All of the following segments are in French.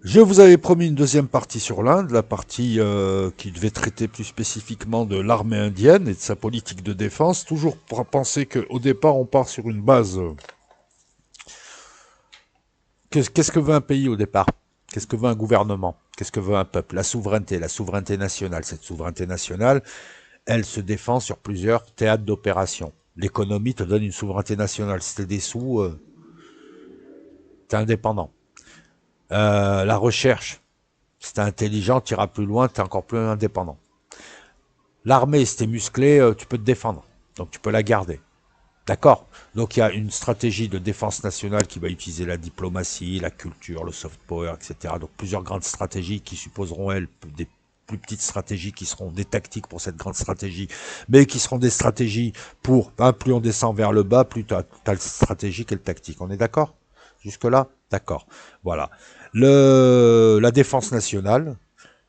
Je vous avais promis une deuxième partie sur l'Inde, la partie qui devait traiter plus spécifiquement de l'armée indienne et de sa politique de défense, toujours pour penser qu'au départ on part sur une base. Qu'est-ce que veut un pays au départ? Qu'est-ce que veut un gouvernement? Qu'est-ce que veut un peuple? La souveraineté nationale. Cette souveraineté nationale, elle se défend sur plusieurs théâtres d'opération. L'économie te donne une souveraineté nationale. Si t'as des sous, t'es indépendant. La recherche, si t'es intelligent, tu iras plus loin, t'es encore plus indépendant. L'armée, si t'es musclé, tu peux te défendre. Donc tu peux la garder. D'accord. Donc il y a une stratégie de défense nationale qui va utiliser la diplomatie, la culture, le soft power, etc. Donc plusieurs grandes stratégies qui supposeront, elles, des plus petites stratégies qui seront des tactiques pour cette grande stratégie, mais qui seront des stratégies pour, plus on descend vers le bas, plus tu as le stratégique et le tactique. On est d'accord? Jusque-là? D'accord. Voilà. La défense nationale,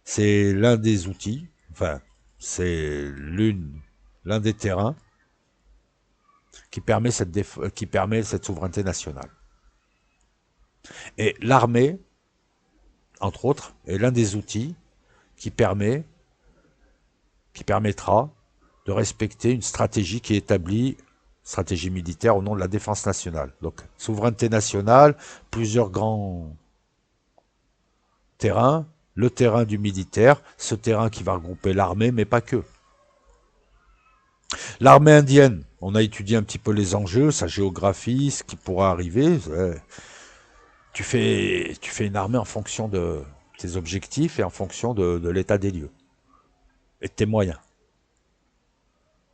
c'est l'un des outils, enfin, c'est l'un des terrains qui permet cette souveraineté nationale. Et l'armée, entre autres, est l'un des outils qui permettra de respecter une stratégie qui est établie, stratégie militaire au nom de la défense nationale. Donc, souveraineté nationale, plusieurs grands terrains, le terrain du militaire, ce terrain qui va regrouper l'armée, mais pas que. L'armée indienne, on a étudié un petit peu les enjeux, sa géographie, ce qui pourra arriver. Tu fais une armée en fonction de tes objectifs et en fonction de l'état des lieux et de tes moyens.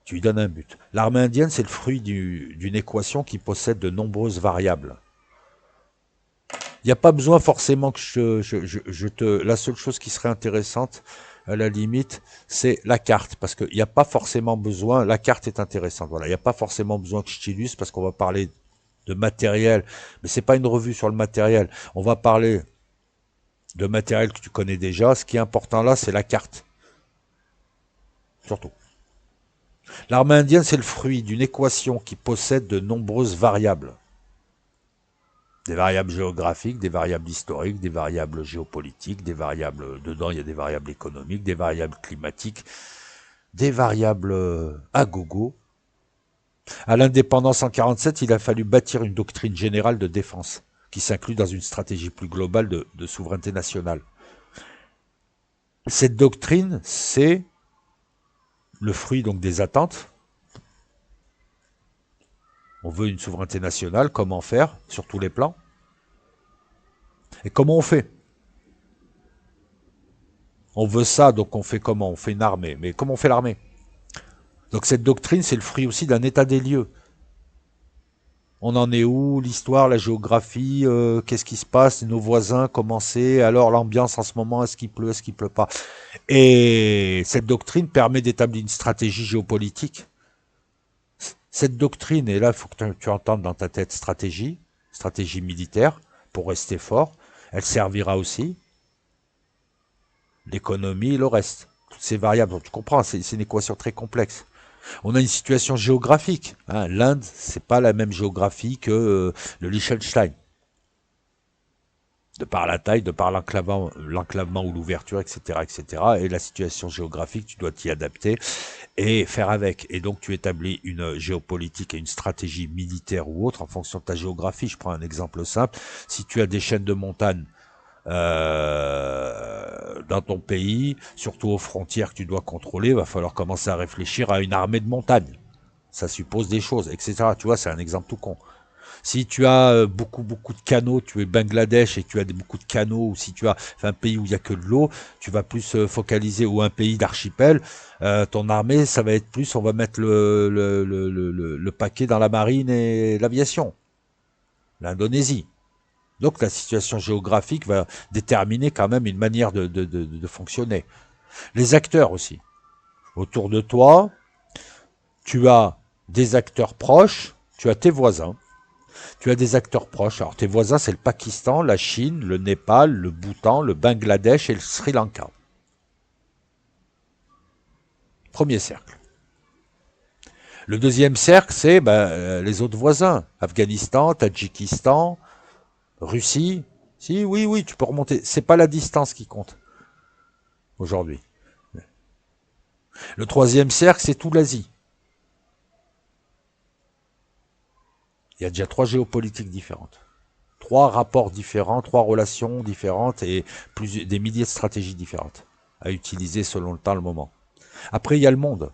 Tu lui donnes un but. L'armée indienne, c'est le fruit d'une équation qui possède de nombreuses variables. Il n'y a pas besoin forcément que je te... La seule chose qui serait intéressante, à la limite, c'est la carte. Parce qu'il n'y a pas forcément besoin... La carte est intéressante. Voilà. Il n'y a pas forcément besoin que je t'illustre parce qu'on va parler de matériel. Mais c'est pas une revue sur le matériel. On va parler de matériel que tu connais déjà. Ce qui est important là, c'est la carte. Surtout. L'armée indienne, c'est le fruit d'une équation qui possède de nombreuses variables. Des variables géographiques, des variables historiques, des variables géopolitiques, des variables... Dedans, il y a des variables économiques, des variables climatiques, des variables à gogo. À l'indépendance en 47, il a fallu bâtir une doctrine générale de défense qui s'inclut dans une stratégie plus globale de souveraineté nationale. Cette doctrine, c'est le fruit donc des attentes. On veut une souveraineté nationale, comment faire sur tous les plans? Et comment on fait? On veut ça, donc on fait comment? On fait une armée. Mais comment on fait l'armée? Donc cette doctrine, c'est le fruit aussi d'un état des lieux. On en est où? L'histoire, la géographie, qu'est-ce qui se passe? Nos voisins, comment c'est? Alors l'ambiance en ce moment, est-ce qu'il pleut, est-ce qu'il pleut pas? Et cette doctrine permet d'établir une stratégie géopolitique. Cette doctrine, et là il faut que tu entendes dans ta tête stratégie militaire, pour rester fort, elle servira aussi l'économie et le reste. Toutes ces variables, donc tu comprends, c'est une équation très complexe. On a une situation géographique. Hein. L'Inde, c'est pas la même géographie que le Liechtenstein. De par la taille, de par l'enclavement ou l'ouverture, etc., etc. Et la situation géographique, tu dois t'y adapter et faire avec. Et donc, tu établis une géopolitique et une stratégie militaire ou autre en fonction de ta géographie. Je prends un exemple simple. Si tu as des chaînes de montagnes dans ton pays, surtout aux frontières que tu dois contrôler, il va falloir commencer à réfléchir à une armée de montagne. Ça suppose des choses, etc. Tu vois, c'est un exemple tout con. Si tu as beaucoup de canaux, tu es Bangladesh et tu as beaucoup de canaux, ou si tu as un pays où il n'y a que de l'eau, tu vas plus focaliser, ou un pays d'archipel, ton armée, ça va être plus, on va mettre le paquet dans la marine et l'aviation. L'Indonésie. Donc la situation géographique va déterminer quand même une manière de fonctionner. Les acteurs aussi. Autour de toi, tu as des acteurs proches, tu as tes voisins, tu as des acteurs proches. Alors tes voisins, c'est le Pakistan, la Chine, le Népal, le Bhoutan, le Bangladesh et le Sri Lanka. Premier cercle. Le deuxième cercle, c'est les autres voisins. Afghanistan, Tadjikistan, Russie, Si, oui, oui, tu peux remonter. C'est pas la distance qui compte aujourd'hui. Le troisième cercle, c'est tout l'Asie. Il y a déjà 3 géopolitiques différentes. 3 rapports différents, 3 relations différentes et des milliers de stratégies différentes à utiliser selon le temps, le moment. Après, il y a le monde.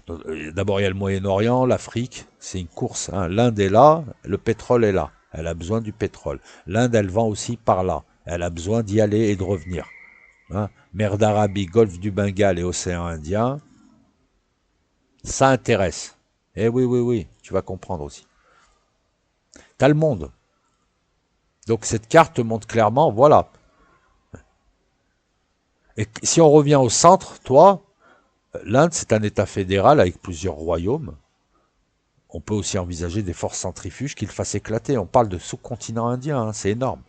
D'abord, il y a le Moyen-Orient, l'Afrique, c'est une course. Hein. L'Inde est là, le pétrole est là. Elle a besoin du pétrole. L'Inde, elle vend aussi par là. Elle a besoin d'y aller et de revenir. Hein. Mer d'Arabie, golfe du Bengale et océan Indien, ça intéresse. Eh oui, oui, oui, tu vas comprendre aussi. T'as le monde. Donc cette carte te montre clairement, voilà. Et si on revient au centre, toi, l'Inde, c'est un État fédéral avec plusieurs royaumes. On peut aussi envisager des forces centrifuges qui le fassent éclater. On parle de sous-continent indien, hein, c'est énorme.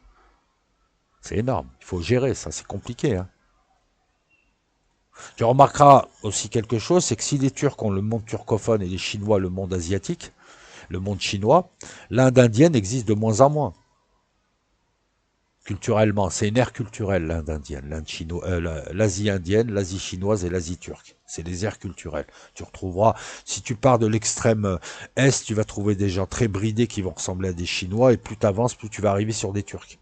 C'est énorme. Il faut gérer ça, c'est compliqué. Hein. Tu remarqueras aussi quelque chose, c'est que si les Turcs ont le monde turcophone et les Chinois le monde asiatique, le monde chinois, l'Inde indienne existe de moins en moins. Culturellement, c'est une ère culturelle, l'Inde indienne, l'Asie indienne, l'Asie chinoise et l'Asie turque. C'est des aires culturelles. Tu retrouveras, si tu pars de l'extrême est, tu vas trouver des gens très bridés qui vont ressembler à des Chinois, et plus tu avances, plus tu vas arriver sur des Turcs.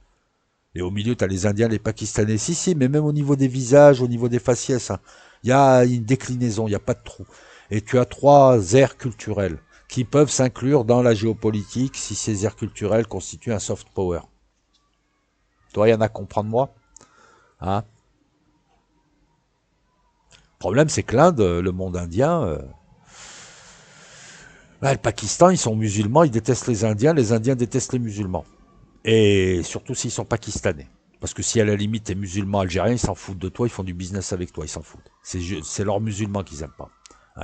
Et au milieu, tu as les Indiens, les Pakistanais. Si, si, mais même au niveau des visages, au niveau des faciès, hein, il y a une déclinaison, il n'y a pas de trou. Et tu as 3 aires culturelles qui peuvent s'inclure dans la géopolitique si ces aires culturelles constituent un soft power. Toi, il y en a à comprendre moi. Hein. Le problème, c'est que l'Inde, le monde indien, le Pakistan, ils sont musulmans, ils détestent les Indiens détestent les musulmans. Et surtout s'ils sont pakistanais. Parce que si à la limite t'es musulman algérien, ils s'en foutent de toi, ils font du business avec toi, ils s'en foutent. C'est leurs musulmans qu'ils aiment pas.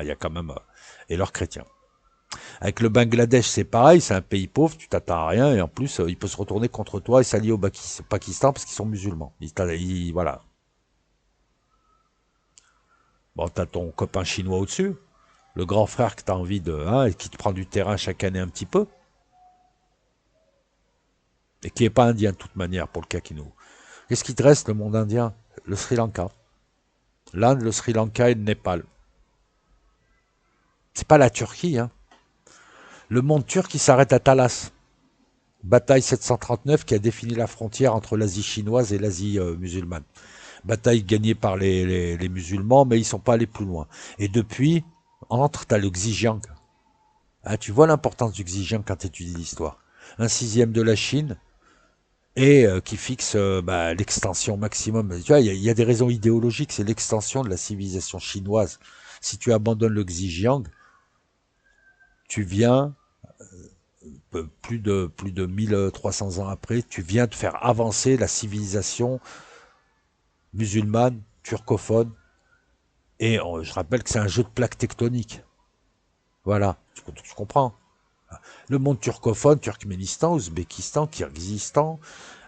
Il y a quand même... et leurs chrétiens. Avec le Bangladesh, c'est pareil, c'est un pays pauvre, tu t'attends à rien, et en plus, il peut se retourner contre toi et s'allier au Pakistan parce qu'ils sont musulmans. Voilà. Bon, t'as ton copain chinois au-dessus, le grand frère que t'as envie de... Hein, et qui te prend du terrain chaque année un petit peu, et qui est pas indien de toute manière, pour le cas qui nous... Qu'est-ce qui te reste, le monde indien? Le Sri Lanka. L'Inde, le Sri Lanka et le Népal. C'est pas la Turquie, hein. Le monde turc, il s'arrête à Talas. Bataille 739 qui a défini la frontière entre l'Asie chinoise et l'Asie musulmane. Bataille gagnée par les musulmans, mais ils sont pas allés plus loin. Et depuis, entre, t'as le Xinjiang. Hein, tu vois l'importance du Xinjiang quand tu étudies l'histoire. 1/6 de la Chine, et qui fixe l'extension maximum. Tu vois, il y a des raisons idéologiques, c'est l'extension de la civilisation chinoise. Si tu abandonnes le Xinjiang, tu viens, plus de 1300 ans après, tu viens de faire avancer la civilisation musulmane, turcophone, et je rappelle que c'est un jeu de plaques tectoniques. Voilà, tu comprends. Le monde turcophone, Turkménistan, Ouzbékistan, Kirghizistan,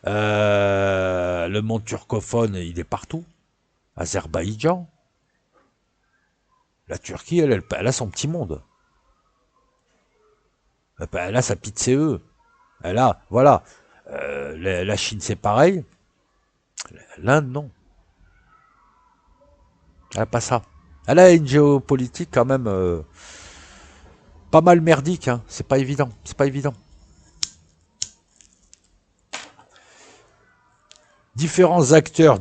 le monde turcophone, il est partout. Azerbaïdjan, la Turquie, elle a son petit monde. Elle a sa petite CE. Elle a, voilà. La Chine, c'est pareil. L'Inde, non. Elle a pas ça. Elle a une géopolitique quand même pas mal merdique. Hein. C'est pas évident. C'est pas évident. Différents acteurs,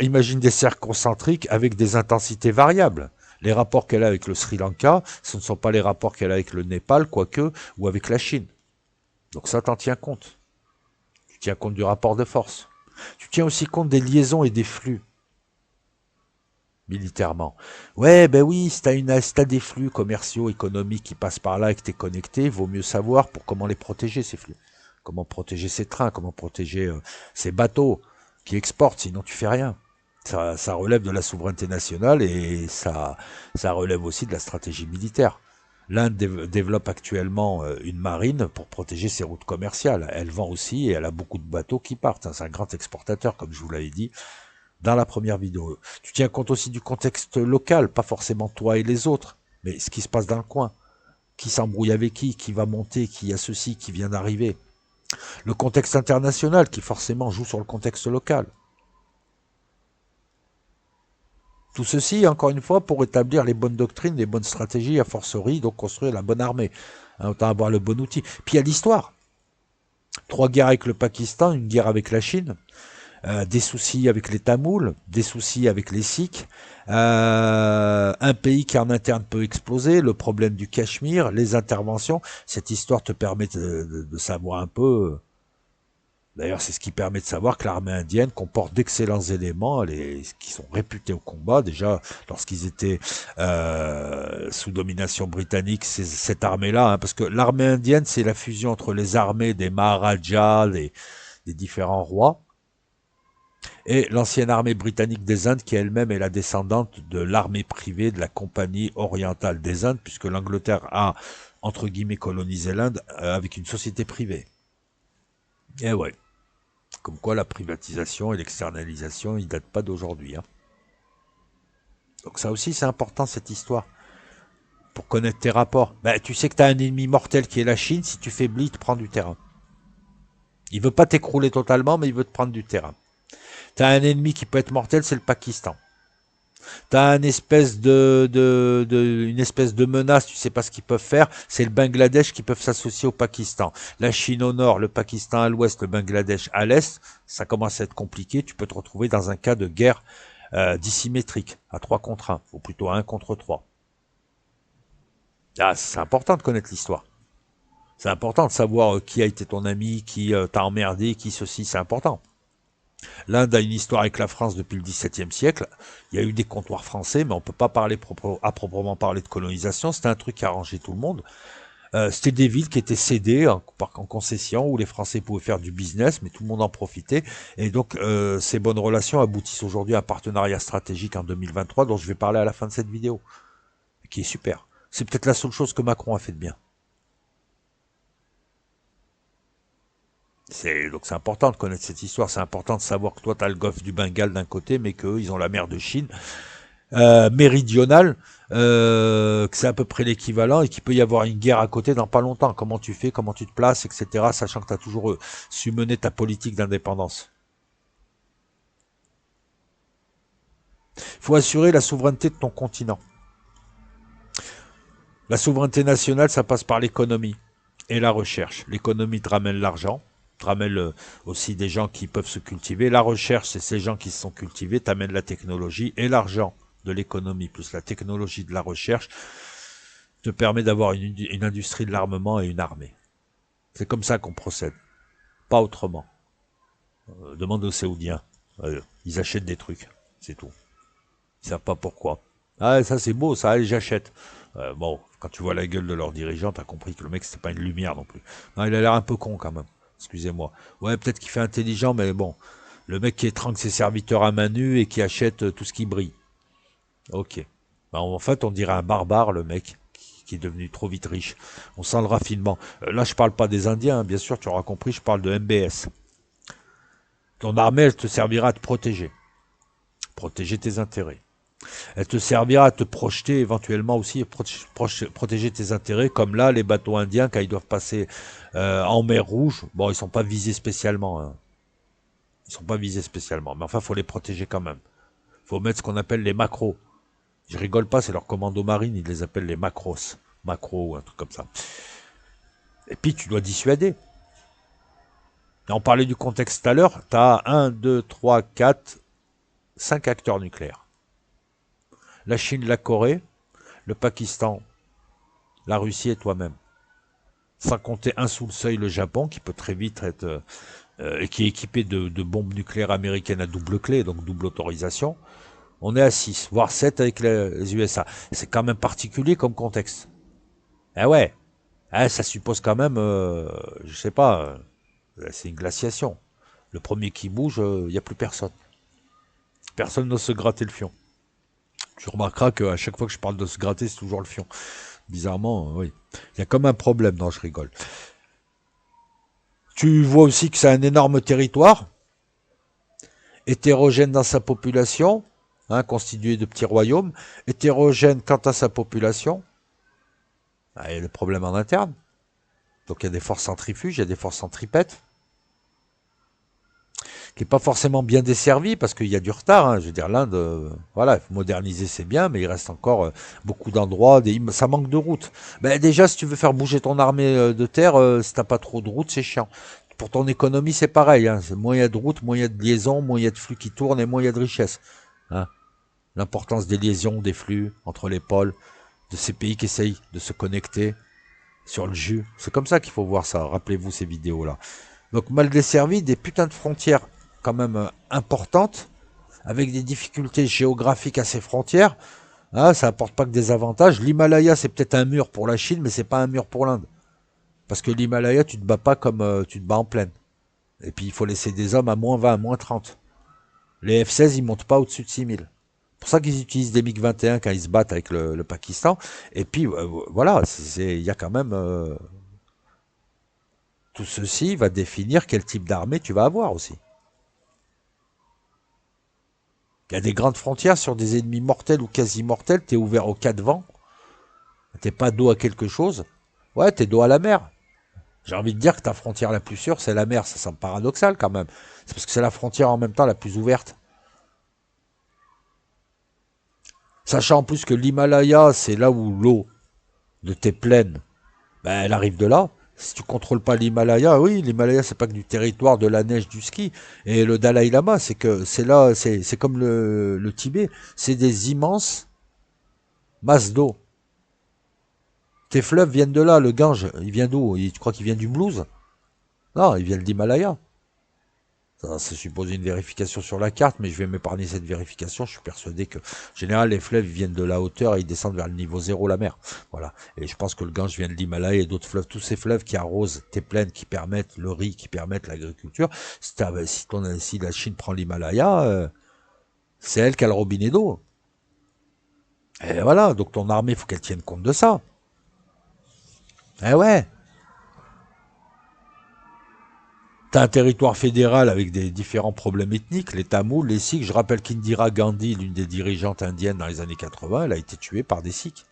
imagine des cercles concentriques avec des intensités variables. Les rapports qu'elle a avec le Sri Lanka, ce ne sont pas les rapports qu'elle a avec le Népal, quoique, ou avec la Chine. Donc ça, t'en tiens compte. Tu tiens compte du rapport de force. Tu tiens aussi compte des liaisons et des flux, militairement. Ouais, ben oui, si t'as des flux commerciaux, économiques qui passent par là et que t'es connecté, vaut mieux savoir pour comment les protéger, ces flux. Comment protéger ces trains, comment protéger ces bateaux qui exportent, sinon tu fais rien. Ça relève de la souveraineté nationale et ça relève aussi de la stratégie militaire. L'Inde développe actuellement une marine pour protéger ses routes commerciales. Elle vend aussi et elle a beaucoup de bateaux qui partent. C'est un grand exportateur, comme je vous l'avais dit dans la première vidéo. Tu tiens compte aussi du contexte local, pas forcément toi et les autres, mais ce qui se passe dans le coin. Qui s'embrouille avec qui va monter, qui a ceci, qui vient d'arriver. Le contexte international qui forcément joue sur le contexte local. Tout ceci, encore une fois, pour établir les bonnes doctrines, les bonnes stratégies, a fortiori, donc construire la bonne armée. Hein, autant avoir le bon outil. Puis il y a l'histoire. 3 guerres avec le Pakistan, une guerre avec la Chine, des soucis avec les Tamouls, des soucis avec les Sikhs, un pays qui en interne peut exploser, le problème du Cachemire, les interventions. Cette histoire te permet de savoir un peu. D'ailleurs, c'est ce qui permet de savoir que l'armée indienne comporte d'excellents éléments, qui sont réputés au combat. Déjà, lorsqu'ils étaient sous domination britannique, c'est cette armée-là, hein, parce que l'armée indienne, c'est la fusion entre les armées des Maharajas, des différents rois, et l'ancienne armée britannique des Indes, qui elle-même est la descendante de l'armée privée de la Compagnie orientale des Indes, puisque l'Angleterre a, entre guillemets, colonisé l'Inde avec une société privée. Et ouais. Comme quoi la privatisation et l'externalisation, ils datent pas d'aujourd'hui. Hein. Donc ça aussi, c'est important, cette histoire. Pour connaître tes rapports. Ben, tu sais que tu as un ennemi mortel qui est la Chine. Si tu faiblis, il te prend du terrain. Il veut pas t'écrouler totalement, mais il veut te prendre du terrain. Tu as un ennemi qui peut être mortel, c'est le Pakistan. Tu as une espèce de menace, tu sais pas ce qu'ils peuvent faire, c'est le Bangladesh qui peuvent s'associer au Pakistan. La Chine au nord, le Pakistan à l'ouest, le Bangladesh à l'est, ça commence à être compliqué, tu peux te retrouver dans un cas de guerre dissymétrique, à 3 contre 1, ou plutôt à 1 contre 3. Ah, c'est important de connaître l'histoire. C'est important de savoir qui a été ton ami, qui t'a emmerdé, qui ceci, c'est important. L'Inde a une histoire avec la France depuis le XVIIe siècle. Il y a eu des comptoirs français, mais on ne peut pas parler à proprement parler de colonisation. C'était un truc qui arrangeait tout le monde. C'était des villes qui étaient cédées en concession, où les Français pouvaient faire du business, mais tout le monde en profitait. Et donc, ces bonnes relations aboutissent aujourd'hui à un partenariat stratégique en 2023, dont je vais parler à la fin de cette vidéo, qui est super. C'est peut-être la seule chose que Macron a fait de bien. Donc c'est important de connaître cette histoire, c'est important de savoir que toi tu as le golfe du Bengale d'un côté, mais qu'eux ils ont la mer de Chine méridionale, que c'est à peu près l'équivalent et qu'il peut y avoir une guerre à côté dans pas longtemps. Comment tu fais, comment tu te places, etc. Sachant que tu as toujours su mener ta politique d'indépendance. Il faut assurer la souveraineté de ton continent. La souveraineté nationale, ça passe par l'économie et la recherche. L'économie te ramène l'argent, te ramène aussi des gens qui peuvent se cultiver. La recherche, c'est ces gens qui se sont cultivés, t'amènent la technologie et l'argent de l'économie plus la technologie de la recherche te permet d'avoir une industrie de l'armement et une armée. C'est comme ça qu'on procède, pas autrement. Demande aux Saoudiens, ils achètent des trucs, c'est tout. Ils savent pas pourquoi. Ah, ça c'est beau, ça, allez, j'achète. Bon, quand tu vois la gueule de leur dirigeant, t'as compris que le mec, c'est pas une lumière non plus. Non, il a l'air un peu con quand même. Excusez-moi. Ouais, peut-être qu'il fait intelligent, mais bon. Le mec qui étrangle ses serviteurs à main nue et qui achète tout ce qui brille. Ok. Ben, en fait, on dirait un barbare, le mec, qui est devenu trop vite riche. On sent le raffinement. Là, je parle pas des Indiens, hein, bien sûr, tu auras compris, je parle de MBS. Ton armée, elle te servira à te protéger. Protéger tes intérêts. Elle te servira à te projeter éventuellement aussi, protéger tes intérêts, comme là, les bateaux indiens, quand ils doivent passer en mer Rouge, bon, ils sont pas visés spécialement. Hein. Ils sont pas visés spécialement, mais enfin, faut les protéger quand même. Faut mettre ce qu'on appelle les macros. Je rigole pas, c'est leur commando marine, ils les appellent les macros. Macros ou un truc comme ça. Et puis, tu dois dissuader. Et on parlait du contexte tout à l'heure, tu as 1, 2, 3, 4, 5 acteurs nucléaires. La Chine, la Corée, le Pakistan, la Russie et toi-même. Sans compter un sous le seuil, le Japon, qui peut très vite être... et qui est équipé de bombes nucléaires américaines à double clé, donc double autorisation. On est à 6, voire 7 avec les USA. C'est quand même particulier comme contexte. Eh ouais, ça suppose quand même, je sais pas, c'est une glaciation. Le premier qui bouge, il n'y a plus personne. Personne n'ose se gratter le fion. Tu remarqueras qu'à chaque fois que je parle de se gratter, c'est toujours le fion. Bizarrement, oui. Il y a comme un problème. Non, je rigole. Tu vois aussi que c'est un énorme territoire, hétérogène dans sa population, hein, constitué de petits royaumes, hétérogène quant à sa population. Ah, il y a le problème en interne. Donc il y a des forces centrifuges, il y a des forces centripètes, qui n'est pas forcément bien desservie parce qu'il y a du retard. Hein. Je veux dire, l'Inde, voilà, moderniser c'est bien, mais il reste encore beaucoup d'endroits, ça manque de routes. Ben, déjà, si tu veux faire bouger ton armée de terre, si t'as pas trop de routes, c'est chiant. Pour ton économie, c'est pareil. Hein. Moins il y a de routes, moins il y a de liaisons, moins il y a de flux qui tournent et moins il y a de richesse. Hein. L'importance des liaisons, des flux entre les pôles, de ces pays qui essayent de se connecter sur le jus. C'est comme ça qu'il faut voir ça. Rappelez-vous ces vidéos-là. Donc mal desservi, des putains de frontières quand même importantes, avec des difficultés géographiques à ces frontières. Ah, ça apporte pas que des avantages. L'Himalaya, c'est peut-être un mur pour la Chine, mais c'est pas un mur pour l'Inde. Parce que l'Himalaya, tu te bats pas comme tu te bats en plaine. Et puis il faut laisser des hommes à moins 20, à moins 30. Les F-16, ils montent pas au-dessus de 6000. C'est pour ça qu'ils utilisent des MiG-21 quand ils se battent avec le Pakistan. Et puis voilà, il y a quand même... tout ceci va définir quel type d'armée tu vas avoir aussi. Il y a des grandes frontières sur des ennemis mortels ou quasi mortels, t'es ouvert aux quatre vents, t'es pas dos à quelque chose, ouais, t'es dos à la mer. J'ai envie de dire que ta frontière la plus sûre, c'est la mer, ça semble paradoxal quand même. C'est parce que c'est la frontière en même temps la plus ouverte. Sachant en plus que l'Himalaya, c'est là où l'eau de tes plaines, ben, elle arrive de là. Si tu contrôles pas l'Himalaya, oui, l'Himalaya c'est pas que du territoire, de la neige, du ski. Et le Dalai Lama, c'est que c'est là, c'est comme le Tibet, c'est des immenses masses d'eau. Tes fleuves viennent de là, le Gange, il vient d'où? Tu crois qu'il vient du blues? Non, il vient de l'Himalaya. Ça suppose une vérification sur la carte, mais je vais m'épargner cette vérification. Je suis persuadé que, en général, les fleuves viennent de la hauteur et ils descendent vers le niveau zéro, la mer. Voilà. Et je pense que le Gange vient de l'Himalaya et d'autres fleuves. Tous ces fleuves qui arrosent tes plaines, qui permettent le riz, qui permettent l'agriculture. Si la Chine prend l'Himalaya, c'est elle qui a le robinet d'eau. Et voilà. Donc ton armée, il faut qu'elle tienne compte de ça. Eh ouais. T'as un territoire fédéral avec des différents problèmes ethniques, les Tamouls, les Sikhs. Je rappelle qu'Indira Gandhi, l'une des dirigeantes indiennes dans les années 80, elle a été tuée par des Sikhs.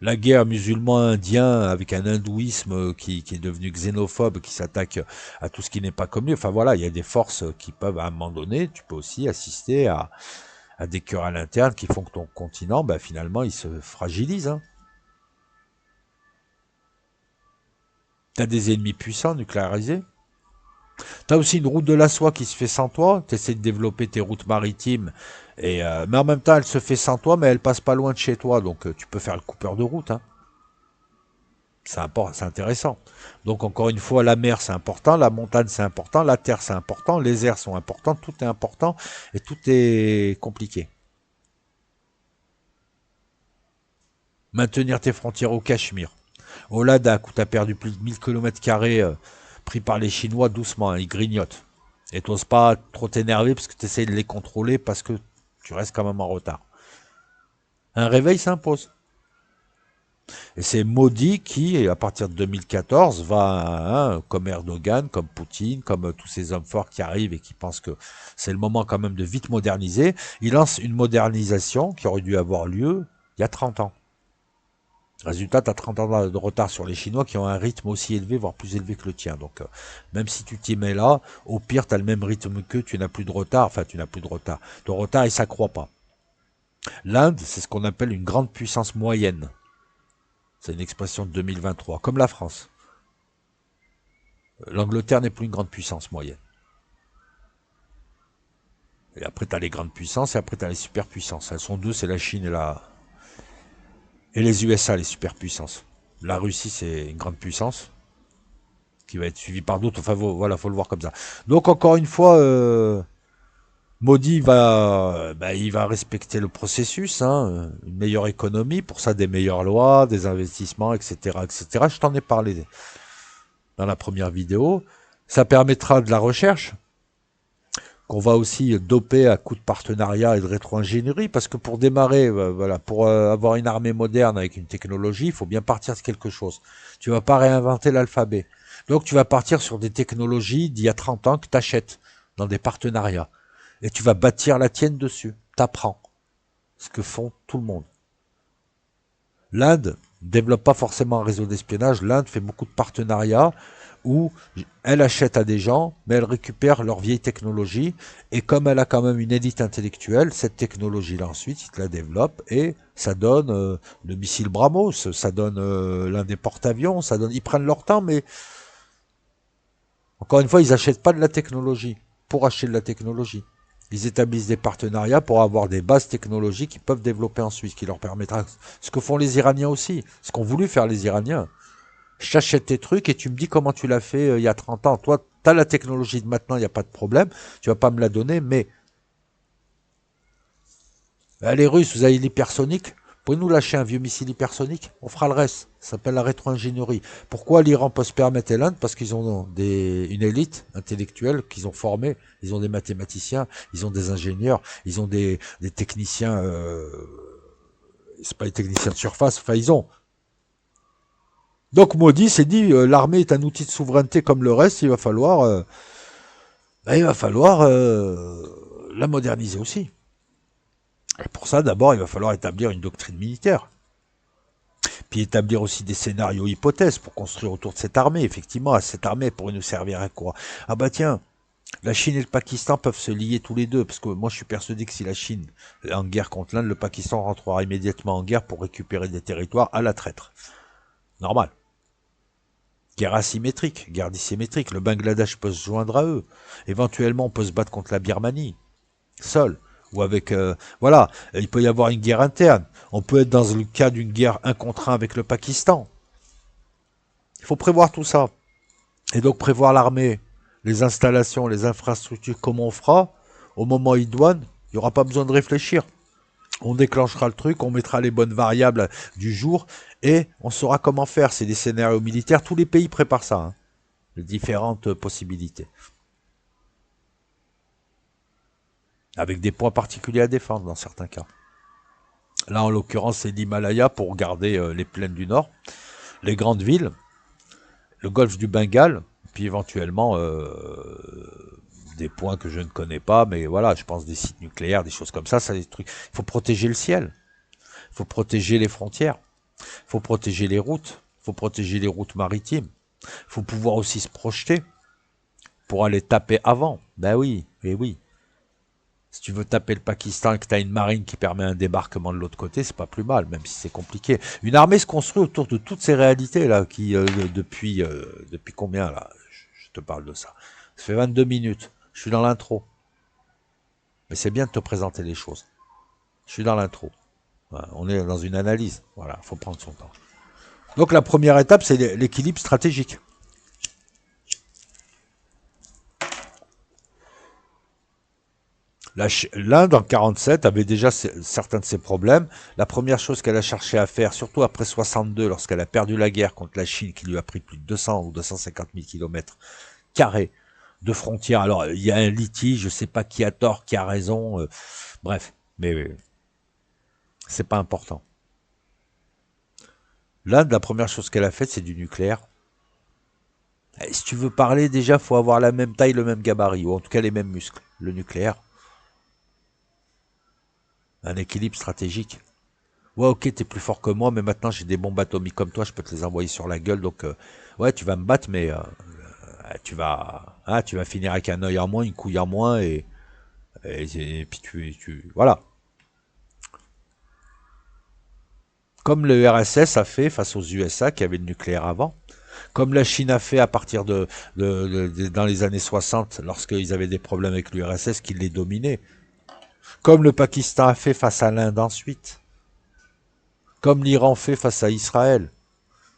La guerre musulman-indien avec un hindouisme qui est devenu xénophobe, qui s'attaque à tout ce qui n'est pas comme lui. Enfin voilà, il y a des forces qui peuvent à un moment donné, tu peux aussi assister à des querelles internes qui font que ton continent, ben, finalement, il se fragilise. Hein. T'as des ennemis puissants, nucléarisés. T'as aussi une route de la soie qui se fait sans toi. T'essaies de développer tes routes maritimes, mais en même temps, elle se fait sans toi, mais elle passe pas loin de chez toi, donc tu peux faire le coupeur de route. Hein. C'est intéressant. Donc encore une fois, la mer c'est important, la montagne c'est important, la terre c'est important, les airs sont importants, tout est important et tout est compliqué. Maintenir tes frontières au Cachemire, au Ladakh où tu as perdu plus de 1000 km² pris par les Chinois doucement, hein, ils grignotent. Et t'oses pas trop t'énerver parce que tu essayes de les contrôler parce que tu restes quand même en retard. Un réveil s'impose. Et c'est Modi qui, à partir de 2014, va, hein, comme Erdogan, comme Poutine, comme tous ces hommes forts qui arrivent et qui pensent que c'est le moment quand même de vite moderniser, il lance une modernisation qui aurait dû avoir lieu il y a 30 ans. Résultat, tu as 30 ans de retard sur les Chinois qui ont un rythme aussi élevé, voire plus élevé que le tien. Donc, même si tu t'y mets là, au pire, tu as le même rythme qu'eux, tu n'as plus de retard. Enfin, tu n'as plus de retard. Ton retard, il s'accroît pas. L'Inde, c'est ce qu'on appelle une grande puissance moyenne. C'est une expression de 2023, comme la France. L'Angleterre n'est plus une grande puissance moyenne. Et après, tu as les grandes puissances et après, tu as les superpuissances. Elles sont deux, c'est la Chine et les USA, les superpuissances. La Russie, c'est une grande puissance qui va être suivie par d'autres. Enfin, voilà, faut le voir comme ça. Donc, encore une fois, Modi il va respecter le processus, hein, une meilleure économie, pour ça des meilleures lois, des investissements, etc., etc. Je t'en ai parlé dans la première vidéo. Ça permettra de la recherche, qu'on va aussi doper à coups de partenariat et de rétro-ingénierie, parce que pour démarrer, voilà, pour avoir une armée moderne avec une technologie, il faut bien partir de quelque chose. Tu vas pas réinventer l'alphabet. Donc tu vas partir sur des technologies d'il y a 30 ans que tu achètes dans des partenariats. Et tu vas bâtir la tienne dessus. T'apprends ce que font tout le monde. L'Inde, développe pas forcément un réseau d'espionnage. L'Inde fait beaucoup de partenariats où elle achète à des gens, mais elle récupère leur vieille technologie. Et comme elle a quand même une élite intellectuelle, cette technologie-là ensuite, ils te la développent et ça donne le missile BrahMos, ça donne l'un des porte-avions, ça donne. Ils prennent leur temps, mais encore une fois, ils n'achètent pas de la technologie pour acheter de la technologie. Ils établissent des partenariats pour avoir des bases technologiques qu'ils peuvent développer ensuite, qui leur permettra. Ce que font les Iraniens aussi, ce qu'ont voulu faire les Iraniens. Je t'achète tes trucs et tu me dis comment tu l'as fait il y a 30 ans. Toi, tu as la technologie de maintenant, il n'y a pas de problème. Tu vas pas me la donner, mais les Russes, vous avez l'hypersonique. Pouvez-nous lâcher un vieux missile hypersonique? On fera le reste. Ça s'appelle la rétro-ingénierie. Pourquoi l'Iran peut se permettre et l'Inde? Parce qu'ils ont une élite intellectuelle qu'ils ont formée. Ils ont des mathématiciens, ils ont des ingénieurs, ils ont des techniciens. C'est pas des techniciens de surface. Enfin, ils ont. Donc Modi s'est dit, l'armée est un outil de souveraineté comme le reste. Il va falloir la moderniser aussi. Et pour ça, d'abord, il va falloir établir une doctrine militaire. Puis établir aussi des scénarios hypothèses pour construire autour de cette armée. Effectivement, cette armée pourrait nous servir à quoi? Ah bah tiens, la Chine et le Pakistan peuvent se lier tous les deux, parce que moi je suis persuadé que si la Chine est en guerre contre l'Inde, le Pakistan rentrera immédiatement en guerre pour récupérer des territoires à la traître. Normal. Guerre asymétrique, guerre dissymétrique. Le Bangladesh peut se joindre à eux. Éventuellement, on peut se battre contre la Birmanie, seul. Ou avec... voilà, il peut y avoir une guerre interne. On peut être dans le cas d'une guerre un contre un avec le Pakistan. Il faut prévoir tout ça. Et donc prévoir l'armée, les installations, les infrastructures, comment on fera. Au moment idoine, il n'y aura pas besoin de réfléchir. On déclenchera le truc, on mettra les bonnes variables du jour et on saura comment faire. C'est des scénarios militaires. Tous les pays préparent ça. Hein. Les différentes possibilités. Avec des points particuliers à défendre dans certains cas. Là, en l'occurrence, c'est l'Himalaya pour garder les plaines du Nord, les grandes villes, le golfe du Bengale, puis éventuellement des points que je ne connais pas, mais voilà, je pense des sites nucléaires, des choses comme ça, des trucs. Il faut protéger le ciel, il faut protéger les frontières, il faut protéger les routes, il faut protéger les routes maritimes, il faut pouvoir aussi se projeter pour aller taper avant. Ben oui, et oui. Si tu veux taper le Pakistan et que tu as une marine qui permet un débarquement de l'autre côté, c'est pas plus mal, même si c'est compliqué. Une armée se construit autour de toutes ces réalités là, qui depuis combien là, je te parle de ça. Ça fait 22 minutes. Je suis dans l'intro. Mais c'est bien de te présenter les choses. Je suis dans l'intro. Voilà, on est dans une analyse. Voilà, faut prendre son temps. Donc la première étape, c'est l'équilibre stratégique. L'Inde, en 47, avait déjà certains de ses problèmes. La première chose qu'elle a cherché à faire, surtout après 62, lorsqu'elle a perdu la guerre contre la Chine, qui lui a pris plus de 200 ou 250 000 kilomètres carrés de frontières. Alors, il y a un litige, je ne sais pas qui a tort, qui a raison. Bref, mais c'est pas important. L'Inde, la première chose qu'elle a faite, c'est du nucléaire. Et si tu veux parler, déjà, faut avoir la même taille, le même gabarit, ou en tout cas les mêmes muscles. Le nucléaire, un équilibre stratégique. Ouais, ok, t'es plus fort que moi, mais maintenant j'ai des bombes atomiques comme toi, je peux te les envoyer sur la gueule, donc ouais, tu vas me battre, mais tu vas finir avec un œil en moins, une couille en moins, et puis voilà. Comme le RSS a fait face aux USA qui avaient le nucléaire avant, comme la Chine a fait à partir dans les années 60, lorsqu'ils avaient des problèmes avec l'URSS, qui les dominait, comme le Pakistan a fait face à l'Inde ensuite, comme l'Iran fait face à Israël.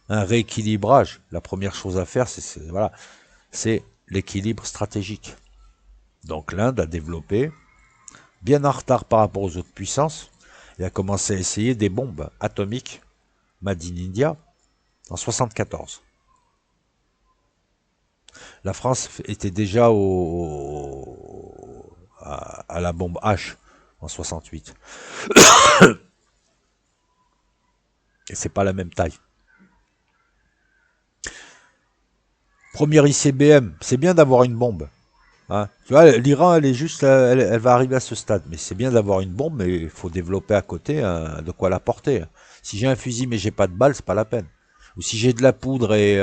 Un rééquilibrage. La première chose à faire, c'est l'équilibre stratégique. Donc l'Inde a développé, bien en retard par rapport aux autres puissances, et a commencé à essayer des bombes atomiques Made in India en 74. La France était déjà à la bombe H en 68. Et c'est pas la même taille. Premier ICBM, c'est bien d'avoir une bombe. Hein. Tu vois, l'Iran, elle est juste, elle va arriver à ce stade. Mais c'est bien d'avoir une bombe, mais il faut développer à côté de quoi la porter. Si j'ai un fusil mais j'ai pas de balles, c'est pas la peine. Ou si j'ai de la poudre et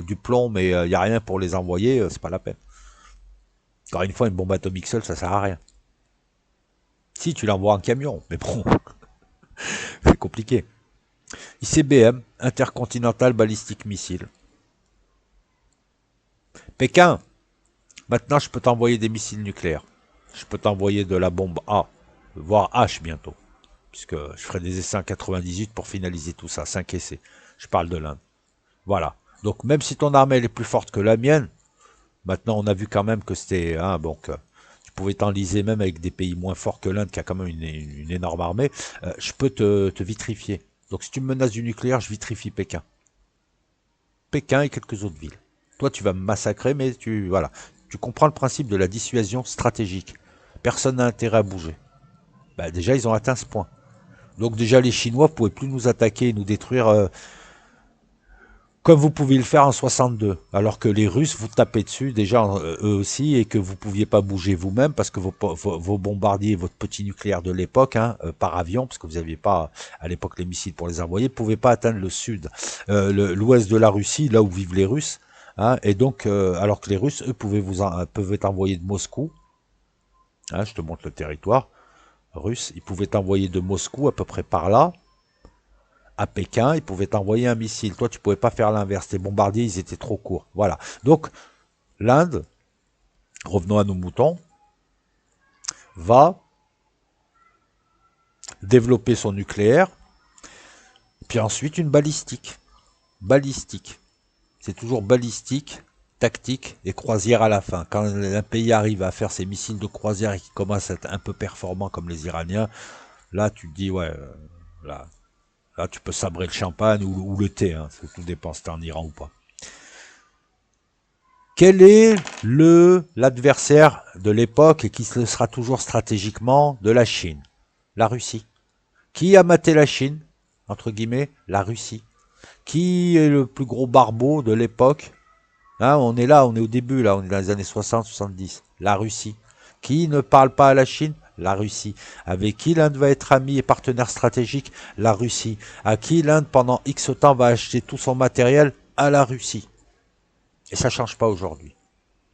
du plomb, mais il y a rien pour les envoyer, c'est pas la peine. Encore une fois, une bombe atomique seule, ça sert à rien. Si tu l'envoies en camion, mais bon, c'est compliqué. ICBM, Intercontinental Ballistic Missile. Pékin, maintenant je peux t'envoyer des missiles nucléaires. Je peux t'envoyer de la bombe A, voire H bientôt. Puisque je ferai des essais en 98 pour finaliser tout ça, 5 essais. Je parle de l'Inde. Voilà. Donc même si ton armée elle est plus forte que la mienne, maintenant on a vu quand même que c'était... Hein, donc, tu pouvais t'enliser même avec des pays moins forts que l'Inde qui a quand même une énorme armée. Je peux te vitrifier. Donc si tu me menaces du nucléaire, je vitrifie Pékin. Pékin et quelques autres villes. Toi tu vas me massacrer, mais voilà. Tu comprends le principe de la dissuasion stratégique. Personne n'a intérêt à bouger. Bah, déjà ils ont atteint ce point. Donc déjà les Chinois ne pouvaient plus nous attaquer et nous détruire comme vous pouviez le faire en 62, alors que les Russes vous tapaient dessus déjà eux aussi et que vous ne pouviez pas bouger vous-même parce que vos bombardiers, votre petit nucléaire de l'époque, hein, par avion, parce que vous n'aviez pas à l'époque les missiles pour les envoyer, ne pouvaient pas atteindre le sud, l'ouest de la Russie, là où vivent les Russes, hein, et donc alors que les Russes, eux, peuvent être envoyés de Moscou, hein, je te montre le territoire russe, ils pouvaient t'envoyer de Moscou à peu près par là, à Pékin, ils pouvaient t'envoyer un missile. Toi, tu pouvais pas faire l'inverse. Tes bombardiers, ils étaient trop courts. Voilà. Donc, l'Inde, revenons à nos moutons, va développer son nucléaire, puis ensuite une balistique. Balistique. C'est toujours balistique, tactique et croisière à la fin. Quand un pays arrive à faire ses missiles de croisière et qui commence à être un peu performant comme les Iraniens, là, tu te dis, ouais, là, là tu peux sabrer le champagne ou le thé. Hein. Tout dépend si t'es en Iran ou pas. Quel est l'adversaire de l'époque et qui sera toujours stratégiquement de la Chine? La Russie. Qui a maté la Chine? Entre guillemets, la Russie. Qui est le plus gros barbeau de l'époque? Hein, on est là, on est au début, là, on est dans les années 60-70. La Russie. Qui ne parle pas à la Chine? La Russie. Avec qui l'Inde va être ami et partenaire stratégique? La Russie. À qui l'Inde, pendant X temps, va acheter tout son matériel? À la Russie. Et ça ne change pas aujourd'hui.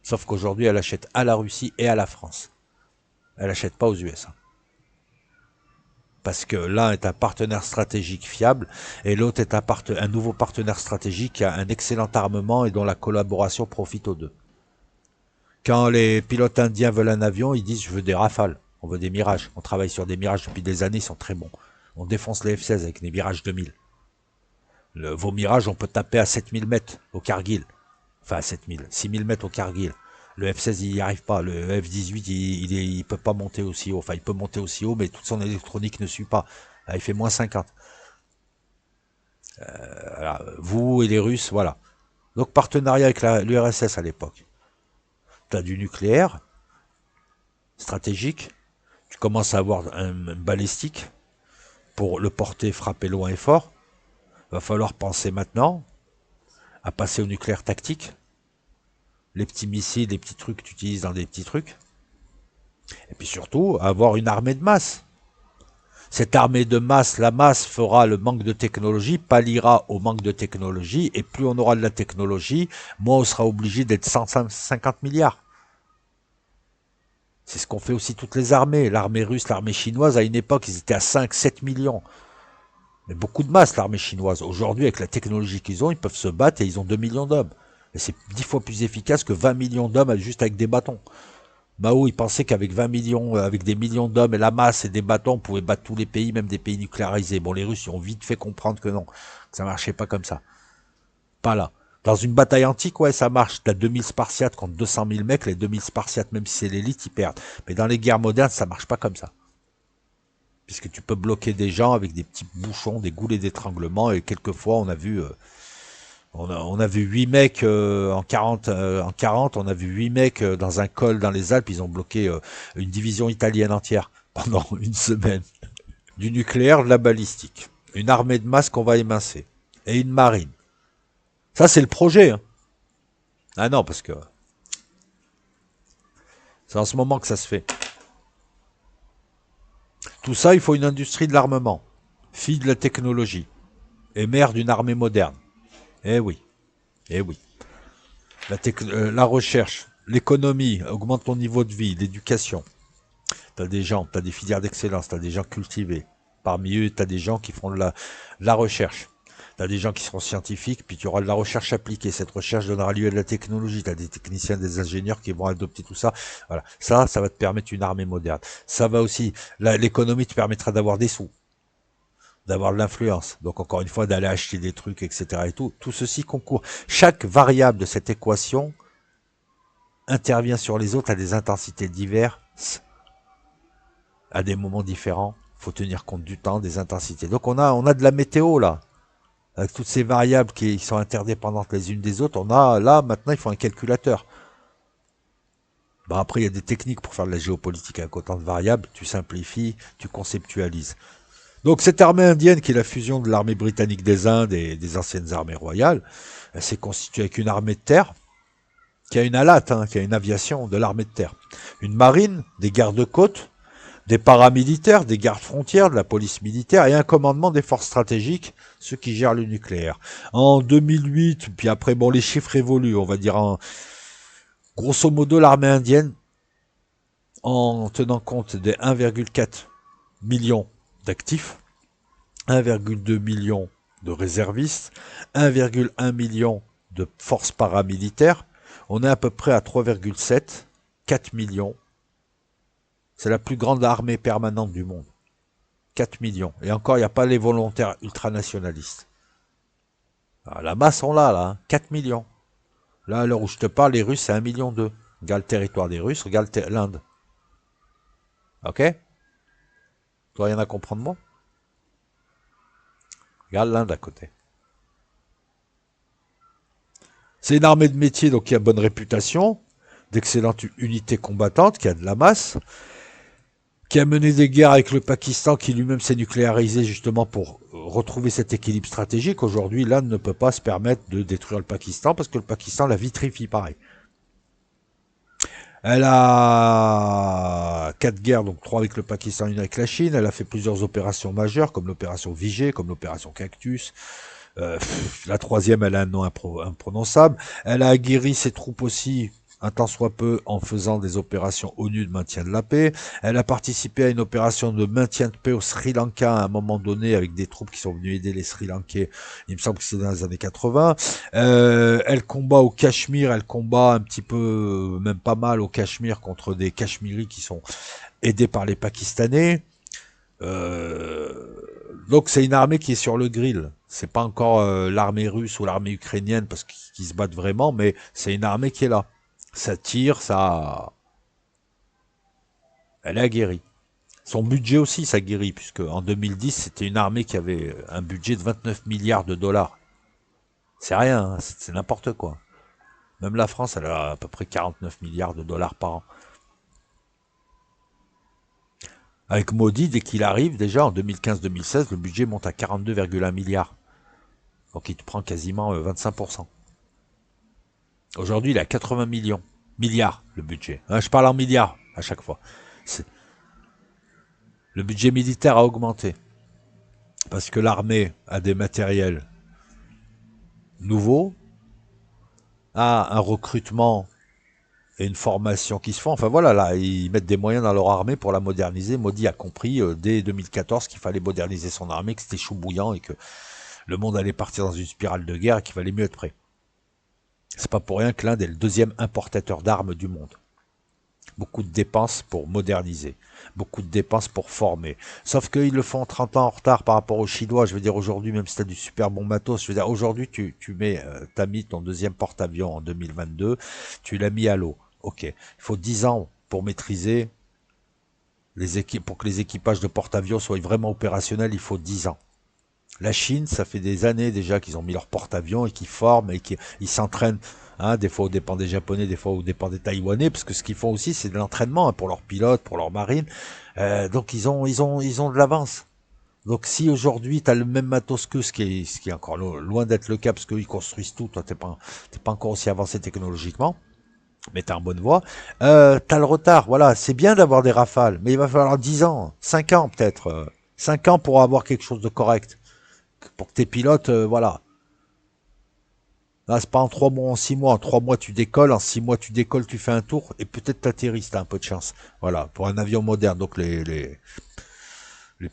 Sauf qu'aujourd'hui, elle achète à la Russie et à la France. Elle n'achète pas aux USA. Parce que l'un est un partenaire stratégique fiable et l'autre est un nouveau partenaire stratégique qui a un excellent armement et dont la collaboration profite aux deux. Quand les pilotes indiens veulent un avion, ils disent je veux des Rafales, on veut des Mirages. On travaille sur des Mirages depuis des années, ils sont très bons. On défonce les F-16 avec des Mirages 2000. Vos Mirages, on peut taper à 7000 mètres au Kargil. Enfin, 7000, 6000 mètres au Kargil. Le F-16, il n'y arrive pas. Le F-18, il peut pas monter aussi haut. Enfin, il peut monter aussi haut, mais toute son électronique ne suit pas. Il fait moins 50. Voilà. Vous et les Russes, voilà. Donc, partenariat avec l'URSS à l'époque. Tu as du nucléaire, stratégique. Tu commences à avoir un balistique pour le porter, frapper loin et fort. Va falloir penser maintenant à passer au nucléaire tactique. Les petits missiles, les petits trucs que tu utilises dans des petits trucs. Et puis surtout, avoir une armée de masse. Cette armée de masse, la masse fera le manque de technologie, palliera au manque de technologie, et plus on aura de la technologie, moins on sera obligé d'être 150 milliards. C'est ce qu'ont fait aussi toutes les armées. L'armée russe, l'armée chinoise, à une époque, ils étaient à 5-7 millions. Mais beaucoup de masse, l'armée chinoise. Aujourd'hui, avec la technologie qu'ils ont, ils peuvent se battre et ils ont 2 millions d'hommes. Et c'est 10 fois plus efficace que 20 millions d'hommes juste avec des bâtons. Mao, il pensait qu'avec 20 millions, avec des millions d'hommes et la masse et des bâtons, on pouvait battre tous les pays, même des pays nucléarisés. Bon, les Russes ils ont vite fait comprendre que non, que ça marchait pas comme ça. Pas là. Dans une bataille antique, ouais, ça marche. T'as 2000 Spartiates contre 200 000 mecs, les 2000 Spartiates, même si c'est l'élite, ils perdent. Mais dans les guerres modernes, ça marche pas comme ça. Puisque tu peux bloquer des gens avec des petits bouchons, des goulets d'étranglement, et quelquefois, on a vu... on a vu 8 mecs en 40, on a vu 8 mecs dans un col dans les Alpes, ils ont bloqué une division italienne entière pendant une semaine. Du nucléaire, de la balistique. Une armée de masse qu'on va émincer. Et une marine. Ça, c'est le projet. Hein. Ah non, parce que C'est en ce moment que ça se fait. Tout ça, il faut une industrie de l'armement, fille de la technologie, et mère d'une armée moderne. Eh oui, eh oui. La recherche, l'économie, augmente ton niveau de vie, l'éducation. T'as des gens, t'as des filières d'excellence, t'as des gens cultivés. Parmi eux, t'as des gens qui font de la recherche. T'as des gens qui seront scientifiques, puis tu auras de la recherche appliquée. Cette recherche donnera lieu à de la technologie. T'as des techniciens, des ingénieurs qui vont adopter tout ça. Voilà. Ça va te permettre une armée moderne. Ça va aussi, l'économie te permettra d'avoir des sous, d'avoir de l'influence. Donc encore une fois, d'aller acheter des trucs, etc. et tout. Tout ceci concourt. Chaque variable de cette équation intervient sur les autres à des intensités diverses, à des moments différents. Faut tenir compte du temps, des intensités. Donc on a de la météo là. Avec toutes ces variables qui sont interdépendantes les unes des autres, on a là maintenant il faut un calculateur. Bon, après il y a des techniques pour faire de la géopolitique avec autant de variables, tu simplifies, tu conceptualises. Donc cette armée indienne qui est la fusion de l'armée britannique des Indes et des anciennes armées royales, elle s'est constituée avec une armée de terre, qui a une alate, qui a une aviation de l'armée de terre, une marine, des gardes-côtes, des paramilitaires, des gardes frontières, de la police militaire et un commandement des forces stratégiques, ceux qui gèrent le nucléaire. En 2008, puis après, bon, les chiffres évoluent, on va dire grosso modo, l'armée indienne, en tenant compte des 1,4 million d'actifs, 1,2 million de réservistes, 1,1 million de forces paramilitaires, on est à peu près à 3,7, 4 millions. C'est la plus grande armée permanente du monde. 4 millions. Et encore, il n'y a pas les volontaires ultranationalistes. Alors, la masse, on l'a là, 4 millions. Là, à l'heure où je te parle, les Russes, c'est 1,2 million. Regarde le territoire des Russes, regarde l'Inde. Ok? Toi, rien à comprendre, moi? Regarde l'Inde à côté. C'est une armée de métier, donc qui a bonne réputation, d'excellentes unités combattantes, qui a de la masse, qui a mené des guerres avec le Pakistan, qui lui-même s'est nucléarisé justement pour retrouver cet équilibre stratégique. Aujourd'hui, l'Inde ne peut pas se permettre de détruire le Pakistan, parce que le Pakistan la vitrifie pareil. Elle a 4 guerres, donc 3 avec le Pakistan, 1 avec la Chine. Elle a fait plusieurs opérations majeures, comme l'opération Vigée, comme l'opération Cactus. La troisième, elle a un nom imprononçable. Elle a aguerri ses troupes aussi, un tant soit peu, en faisant des opérations ONU de maintien de la paix. Elle a participé à une opération de maintien de paix au Sri Lanka à un moment donné avec des troupes qui sont venues aider les Sri Lankais. Il me semble que c'est dans les années 80. Elle combat au Cachemire, elle combat un petit peu, même pas mal au Cachemire contre des Cachemiris qui sont aidés par les Pakistanais. Donc c'est une armée qui est sur le grill. C'est pas encore l'armée russe ou l'armée ukrainienne parce qu'ils se battent vraiment, mais c'est une armée qui est là. Ça tire, elle est aguerrie. Son budget aussi s'aguerrit, puisque en 2010, c'était une armée qui avait un budget de 29 milliards de dollars. C'est rien, c'est n'importe quoi. Même la France, elle a à peu près 49 milliards de dollars par an. Avec Modi, dès qu'il arrive, déjà en 2015-2016, le budget monte à 42,1 milliards. Donc il te prend quasiment 25%. Aujourd'hui, il est à 80 millions. Milliards, le budget. Je parle en milliards à chaque fois. Le budget militaire a augmenté. Parce que l'armée a des matériels nouveaux, a un recrutement et une formation qui se font. Enfin voilà, là, ils mettent des moyens dans leur armée pour la moderniser. Modi a compris dès 2014 qu'il fallait moderniser son armée, que c'était chou bouillant et que le monde allait partir dans une spirale de guerre et qu'il fallait mieux être prêt. C'est pas pour rien que l'Inde est le deuxième importateur d'armes du monde. Beaucoup de dépenses pour moderniser, beaucoup de dépenses pour former. Sauf qu'ils le font 30 ans en retard par rapport aux Chinois. Je veux dire, aujourd'hui, même si tu as du super bon matos, je veux dire, aujourd'hui, tu as mis ton deuxième porte-avions en 2022, tu l'as mis à l'eau. Ok, il faut 10 ans pour maîtriser pour que les équipages de porte-avions soient vraiment opérationnels, il faut 10 ans. La Chine, ça fait des années déjà qu'ils ont mis leur porte-avions et qu'ils forment et qu'ils s'entraînent. Des fois, au dépend des Japonais, des fois, au dépend des Taïwanais, parce que ce qu'ils font aussi, c'est de l'entraînement pour leurs pilotes, pour leurs marines. Donc, ils ont de l'avance. Donc, si aujourd'hui, tu as le même matos qu'eux, ce qui est encore loin d'être le cas, parce qu'ils construisent tout, toi, t'es pas encore aussi avancé technologiquement. mais t'es en bonne voie. T'as le retard, voilà, c'est bien d'avoir des rafales, mais il va falloir 10 ans, 5 ans peut-être. 5 ans pour avoir quelque chose de correct. Pour que tes pilotes, voilà. Là, c'est pas en 3 mois, en 6 mois. En 3 mois, tu décolles. En 6 mois, tu décolles, tu fais un tour. Et peut-être t'atterris si t'as un peu de chance. Voilà, pour un avion moderne. Donc les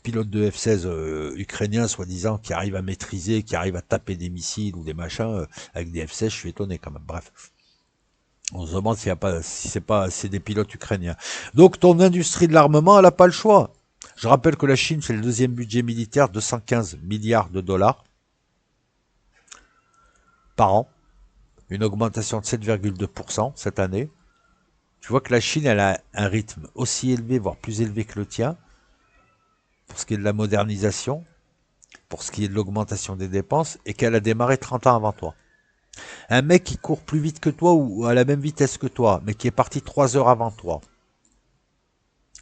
pilotes de F-16 ukrainiens, soi-disant, qui arrivent à maîtriser, qui arrivent à taper des missiles ou des machins, avec des F-16, je suis étonné quand même. Bref. On se demande s'il y a pas, si c'est des pilotes ukrainiens. Donc ton industrie de l'armement, elle n'a pas le choix. Je rappelle que la Chine fait le deuxième budget militaire, 215 milliards de dollars par an, une augmentation de 7,2% cette année. Tu vois que la Chine, elle a un rythme aussi élevé, voire plus élevé que le tien, pour ce qui est de la modernisation, pour ce qui est de l'augmentation des dépenses, et qu'elle a démarré 30 ans avant toi. Un mec qui court plus vite que toi ou à la même vitesse que toi, mais qui est parti 3 heures avant toi,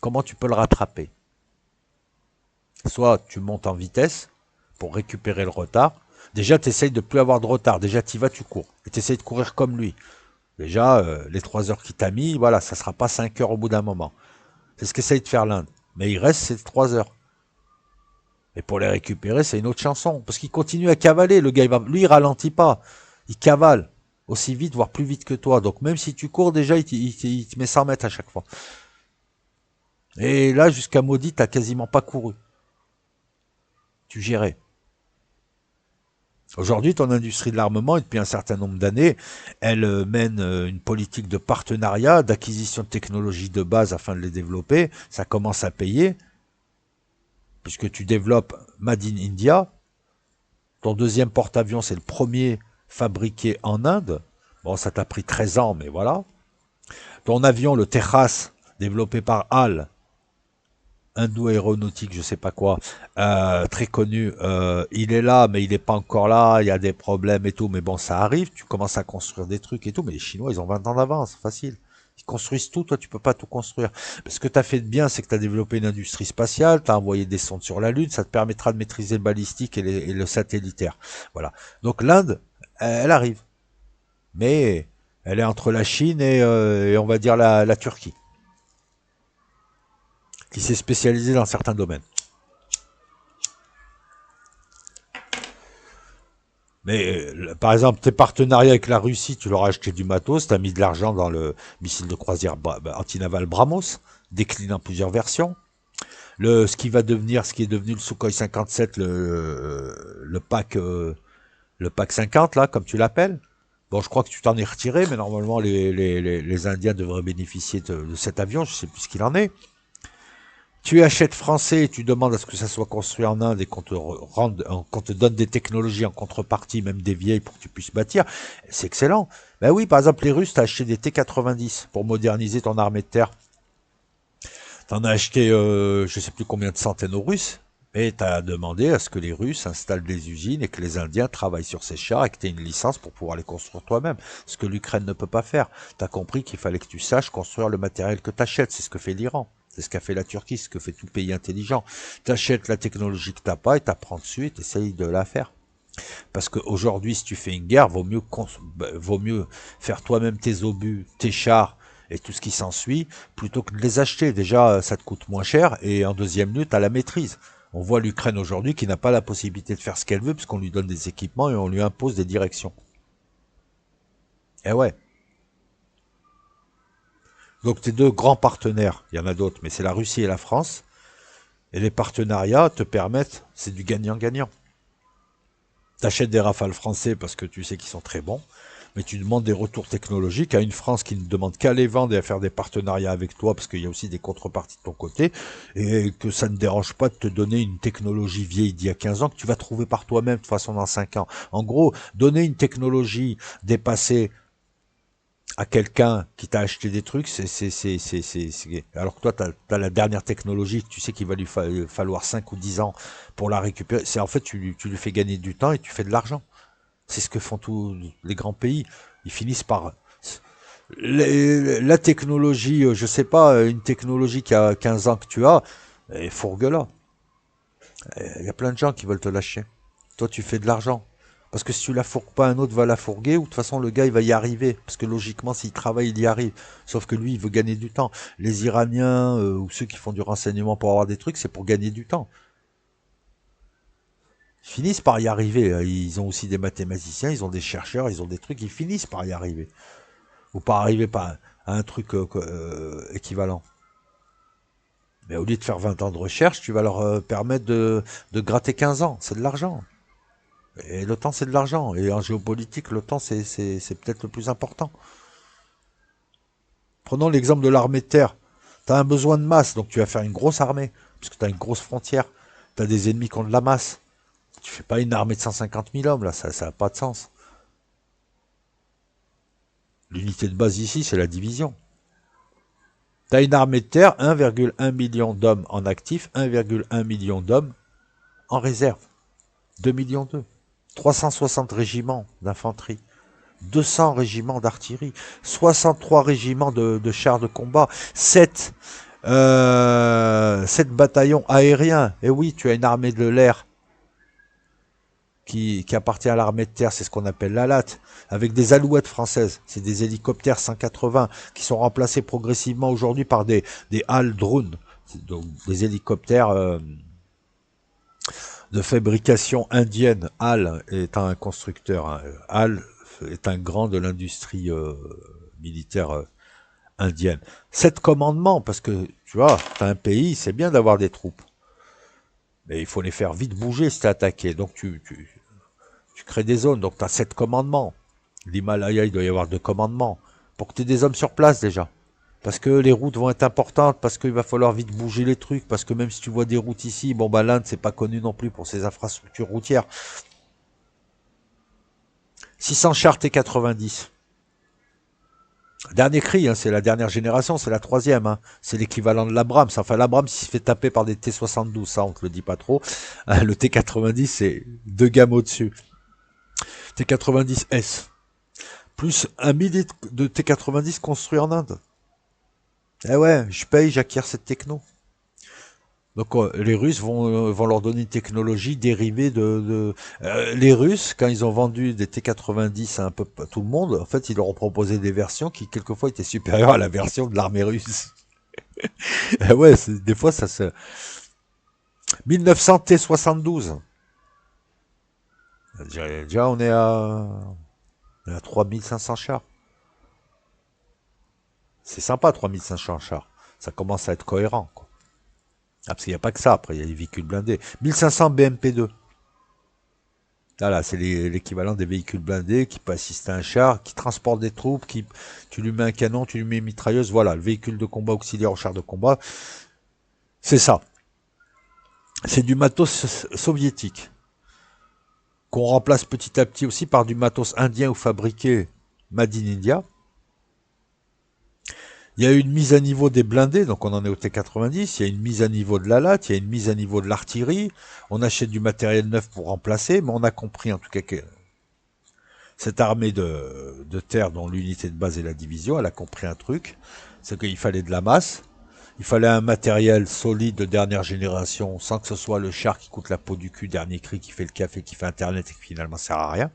comment tu peux le rattraper? Soit tu montes en vitesse pour récupérer le retard. Déjà, tu essayes de plus avoir de retard. Déjà, tu vas, tu cours. Et tu essayes de courir comme lui. Déjà, les 3 heures qu'il t'a mis, voilà, ça sera pas 5 heures au bout d'un moment. C'est ce qu'essaye de faire l'Inde. Mais il reste ces 3 heures. Et pour les récupérer, c'est une autre chanson. Parce qu'il continue à cavaler. Le gars, lui, il ralentit pas. Il cavale aussi vite, voire plus vite que toi. Donc même si tu cours, déjà, il te met 100 mètres à chaque fois. Et là, jusqu'à Maudit, t'as quasiment pas couru. Tu gérais. Aujourd'hui, ton industrie de l'armement, et depuis un certain nombre d'années, elle mène une politique de partenariat, d'acquisition de technologies de base afin de les développer. Ça commence à payer, puisque tu développes Made in India. Ton deuxième porte-avions, c'est le premier fabriqué en Inde. Bon, ça t'a pris 13 ans, mais voilà. Ton avion, le Texas, développé par HAL, Indo-Aéronautique, je sais pas quoi, très connu. Il est là, mais il n'est pas encore là. Il y a des problèmes et tout, mais bon, ça arrive. Tu commences à construire des trucs et tout, mais les Chinois, ils ont 20 ans d'avance, facile. Ils construisent tout, toi, tu peux pas tout construire. Ce que tu as fait de bien, c'est que tu as développé une industrie spatiale, tu as envoyé des sondes sur la Lune, ça te permettra de maîtriser le balistique et le satellitaire. Voilà. Donc l'Inde, elle arrive, mais elle est entre la Chine et on va dire la Turquie, qui s'est spécialisée dans certains domaines. Mais par exemple, tes partenariats avec la Russie, tu leur as acheté du matos, tu as mis de l'argent dans le missile de croisière antinaval Brahmos, décliné en plusieurs versions. Ce qui va devenir, ce qui est devenu le Sukhoi 57, le pack 50 là, comme tu l'appelles. Bon, je crois que tu t'en es retiré, mais normalement les Indiens devraient bénéficier de cet avion. Je sais plus ce qu'il en est. Tu achètes français et tu demandes à ce que ça soit construit en Inde et qu'on te donne des technologies en contrepartie, même des vieilles pour que tu puisses bâtir, c'est excellent. Ben oui, par exemple, les Russes, t'as acheté des T-90 pour moderniser ton armée de terre. T'en as acheté, je sais plus combien de centaines aux Russes, mais t'as demandé à ce que les Russes installent des usines et que les Indiens travaillent sur ces chars et que t'aies une licence pour pouvoir les construire toi-même. Ce que l'Ukraine ne peut pas faire. T'as compris qu'il fallait que tu saches construire le matériel que t'achètes. C'est ce que fait l'Iran. C'est ce qu'a fait la Turquie, c'est ce que fait tout pays intelligent. T'achètes la technologie que t'as pas et t'apprends dessus et t'essayes de la faire. Parce qu'aujourd'hui, si tu fais une guerre, vaut mieux faire toi-même tes obus, tes chars et tout ce qui s'ensuit, plutôt que de les acheter. Déjà, ça te coûte moins cher, et en deuxième lieu, tu as la maîtrise. On voit l'Ukraine aujourd'hui qui n'a pas la possibilité de faire ce qu'elle veut, puisqu'on lui donne des équipements et on lui impose des directions. Eh ouais. Donc tes deux grands partenaires, il y en a d'autres, mais c'est la Russie et la France, et les partenariats te permettent, c'est du gagnant-gagnant. T'achètes des Rafales français parce que tu sais qu'ils sont très bons, mais tu demandes des retours technologiques à une France qui ne demande qu'à les vendre et à faire des partenariats avec toi, parce qu'il y a aussi des contreparties de ton côté, et que ça ne dérange pas de te donner une technologie vieille d'il y a 15 ans que tu vas trouver par toi-même de toute façon dans 5 ans. En gros, donner une technologie dépassée à quelqu'un qui t'a acheté des trucs, alors que toi, t'as la dernière technologie, tu sais qu'il va lui falloir 5 ou 10 ans pour la récupérer. C'est en fait, tu lui fais gagner du temps et tu fais de l'argent. C'est ce que font tous les grands pays. Ils finissent par la technologie, je sais pas, une technologie qui a 15 ans que tu as, fourgue là. Il y a plein de gens qui veulent te lâcher. Toi, tu fais de l'argent. Parce que si tu la fourgues pas, un autre va la fourguer, ou de toute façon le gars il va y arriver. Parce que logiquement s'il travaille, il y arrive. Sauf que lui il veut gagner du temps. Les Iraniens ou ceux qui font du renseignement pour avoir des trucs, c'est pour gagner du temps. Ils finissent par y arriver. Ils ont aussi des mathématiciens, ils ont des chercheurs, ils ont des trucs, ils finissent par y arriver. Ou par arriver à un truc équivalent. Mais au lieu de faire 20 ans de recherche, tu vas leur permettre de gratter 15 ans. C'est de l'argent. Et le temps, c'est de l'argent. Et en géopolitique, le temps, c'est peut-être le plus important. Prenons l'exemple de l'armée de terre. Tu as un besoin de masse, donc tu vas faire une grosse armée, parce que tu as une grosse frontière. Tu as des ennemis qui ont de la masse. Tu fais pas une armée de 150 000 hommes, là, ça n'a pas de sens. L'unité de base ici, c'est la division. Tu as une armée de terre, 1,1 million d'hommes en actif, 1,1 million d'hommes en réserve. 2 millions d'eux. 360 régiments d'infanterie. 200 régiments d'artillerie, 63 régiments de chars de combat, 7 bataillons aériens. Et oui, tu as une armée de l'air qui appartient à l'armée de terre, c'est ce qu'on appelle l'ALAT, avec des alouettes françaises. C'est des hélicoptères 180 qui sont remplacés progressivement aujourd'hui par des HAL drones, donc des hélicoptères de fabrication indienne. HAL étant un constructeur, hein. HAL est un grand de l'industrie militaire indienne. 7 commandements, parce que tu vois, t'as un pays, c'est bien d'avoir des troupes. Mais il faut les faire vite bouger si t'es attaqué. Donc tu crées des zones, donc tu as 7 commandements. L'Himalaya, il doit y avoir 2 commandements. Pour que tu aies des hommes sur place déjà. Parce que les routes vont être importantes, parce qu'il va falloir vite bouger les trucs, parce que même si tu vois des routes ici, bon bah l'Inde c'est pas connu non plus pour ses infrastructures routières. 600 chars T90. Dernier cri, hein, c'est la dernière génération, c'est la troisième. Hein. C'est l'équivalent de l'Abrams. Enfin, l'Abrams, il se fait taper par des T72, ça, on te le dit pas trop. Le T90, c'est 2 gammes au-dessus. T90S. Plus 1 millier de T90 construits en Inde. Eh ouais, je paye, j'acquiers cette techno. Donc les Russes vont leur donner une technologie dérivée les Russes, quand ils ont vendu des T90 à un peu à tout le monde, en fait, ils leur ont proposé des versions qui, quelquefois, étaient supérieures à la version de l'armée russe. Ouais, des fois, ça se... 1900 T72. Déjà, on est à 3500 chars. C'est sympa, 3500 chars. Ça commence à être cohérent, quoi. Ah, parce qu'il n'y a pas que ça, après, il y a les véhicules blindés. 1500 BMP2. Voilà, c'est l'équivalent des véhicules blindés qui peut assister à un char, qui transporte des troupes, tu lui mets un canon, tu lui mets une mitrailleuse, voilà, le véhicule de combat auxiliaire au char de combat, c'est ça. C'est du matos soviétique, qu'on remplace petit à petit aussi par du matos indien ou fabriqué Made in India. Il y a une mise à niveau des blindés, donc on en est au T90, il y a une mise à niveau de la latte, il y a une mise à niveau de l'artillerie, on achète du matériel neuf pour remplacer, mais on a compris en tout cas que cette armée de terre dont l'unité de base est la division, elle a compris un truc, c'est qu'il fallait de la masse, il fallait un matériel solide de dernière génération, sans que ce soit le char qui coûte la peau du cul, dernier cri, qui fait le café, qui fait Internet et qui finalement sert à rien,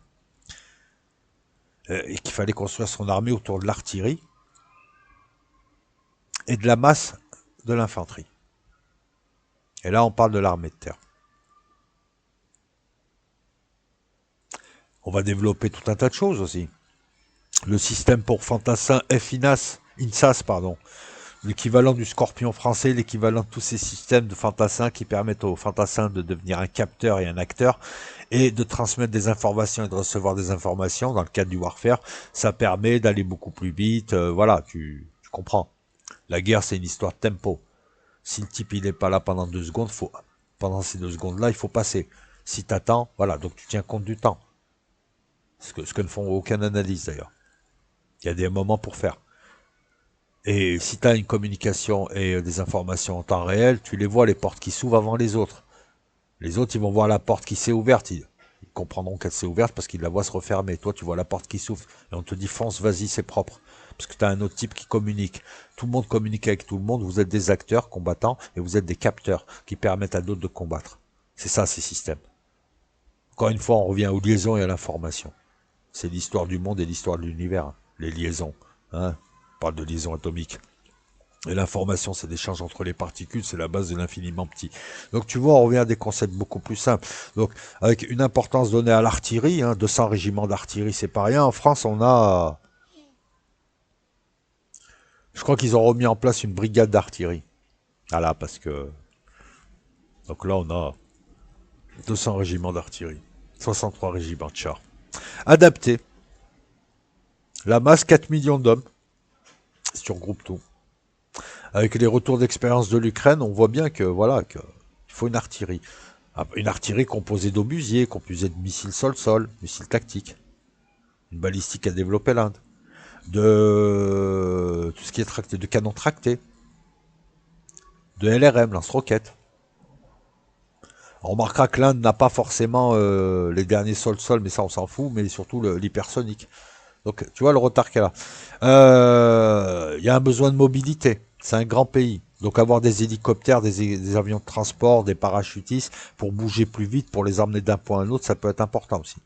et qu'il fallait construire son armée autour de l'artillerie, et de la masse de l'infanterie. Et là, on parle de l'armée de terre. On va développer tout un tas de choses aussi. Le système pour fantassins INSAS, pardon. L'équivalent du Scorpion français, l'équivalent de tous ces systèmes de fantassins qui permettent aux fantassins de devenir un capteur et un acteur et de transmettre des informations et de recevoir des informations dans le cadre du warfare. Ça permet d'aller beaucoup plus vite. Voilà, tu comprends. La guerre, c'est une histoire de tempo. Si le type il n'est pas là pendant 2 secondes, pendant ces 2 secondes-là, il faut passer. Si tu attends, voilà, donc tu tiens compte du temps. Ce que ne font aucune analyse d'ailleurs. Il y a des moments pour faire. Et si tu as une communication et des informations en temps réel, tu les vois, les portes qui s'ouvrent avant les autres. Les autres, ils vont voir la porte qui s'est ouverte. Ils comprendront qu'elle s'est ouverte parce qu'ils la voient se refermer. Toi, tu vois la porte qui s'ouvre. Et on te dit, fonce, vas-y, c'est propre. Parce que tu as un autre type qui communique. Tout le monde communique avec tout le monde. Vous êtes des acteurs combattants et vous êtes des capteurs qui permettent à d'autres de combattre. C'est ça, ces systèmes. Encore une fois, on revient aux liaisons et à l'information. C'est l'histoire du monde et l'histoire de l'univers, hein. Les liaisons. Hein, on parle de liaisons atomiques. Et l'information, c'est l'échange entre les particules, c'est la base de l'infiniment petit. Donc tu vois, on revient à des concepts beaucoup plus simples. Donc avec une importance donnée à l'artillerie, hein, 200 régiments d'artillerie, c'est pas rien. En France, on a... Je crois qu'ils ont remis en place une brigade d'artillerie. Voilà, parce que... Donc là, on a 200 régiments d'artillerie, 63 régiments de chars. Adapté. La masse, 4 millions d'hommes. Si tu regroupes tout. Avec les retours d'expérience de l'Ukraine, on voit bien que voilà, que il faut une artillerie. Une artillerie composée d'obusiers, composée de missiles sol-sol, missiles tactiques. Une balistique à développer l'Inde. De tout ce qui est tracté, de canons tractés. De LRM, lance-roquettes. On remarquera que l'Inde n'a pas forcément les derniers sol-sol, mais ça on s'en fout, mais surtout l'hypersonique. Donc tu vois le retard qu'elle a. Il y a un besoin de mobilité. C'est un grand pays. Donc avoir des hélicoptères, des avions de transport, des parachutistes pour bouger plus vite, pour les emmener d'un point à un autre, ça peut être important aussi.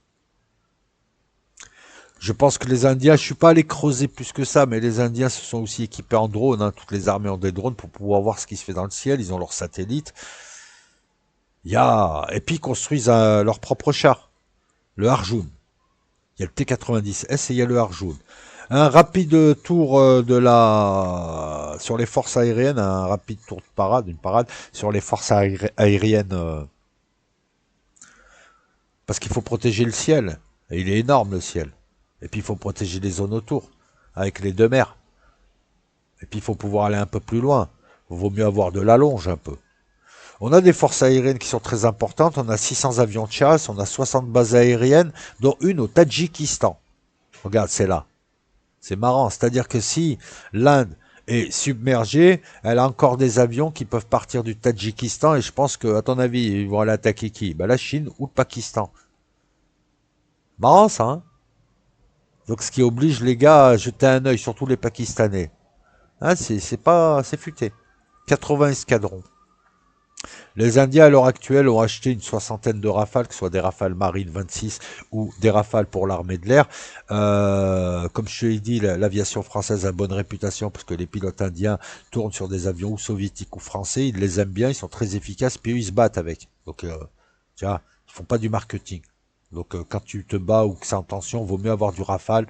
Je pense que les Indiens, je suis pas allé creuser plus que ça, mais les Indiens se sont aussi équipés en drones. Hein. Toutes les armées ont des drones pour pouvoir voir ce qui se fait dans le ciel. Ils ont leurs satellites. Et puis ils construisent leur propre char, le Arjun. Il y a le T-90S et il y a le Arjun. Un rapide tour sur les forces aériennes, un rapide tour de parade, une parade sur les forces aériennes, parce qu'il faut protéger le ciel. Et il est énorme le ciel. Et puis il faut protéger les zones autour, avec les deux mers. Et puis il faut pouvoir aller un peu plus loin. Il vaut mieux avoir de l'allonge un peu. On a des forces aériennes qui sont très importantes. On a 600 avions de chasse, on a 60 bases aériennes, dont une au Tadjikistan. Regarde, c'est là. C'est marrant. C'est-à-dire que si l'Inde est submergée, elle a encore des avions qui peuvent partir du Tadjikistan. Et je pense que, à ton avis, ils vont aller attaquer qui? Ben, la Chine ou le Pakistan. Marrant ça, hein? Donc ce qui oblige les gars à jeter un œil, surtout les Pakistanais. Hein, c'est futé. 80 escadrons. Les Indiens, à l'heure actuelle, ont acheté une soixantaine de Rafales, que ce soit des Rafales Marine 26 ou des Rafales pour l'armée de l'air. Comme je te l'ai dit, l'aviation française a bonne réputation parce que les pilotes indiens tournent sur des avions ou soviétiques ou français. Ils les aiment bien, ils sont très efficaces, puis eux, ils se battent avec. Donc, tu vois, ils font pas du marketing. Donc quand tu te bats ou que c'est en tension, vaut mieux avoir du Rafale,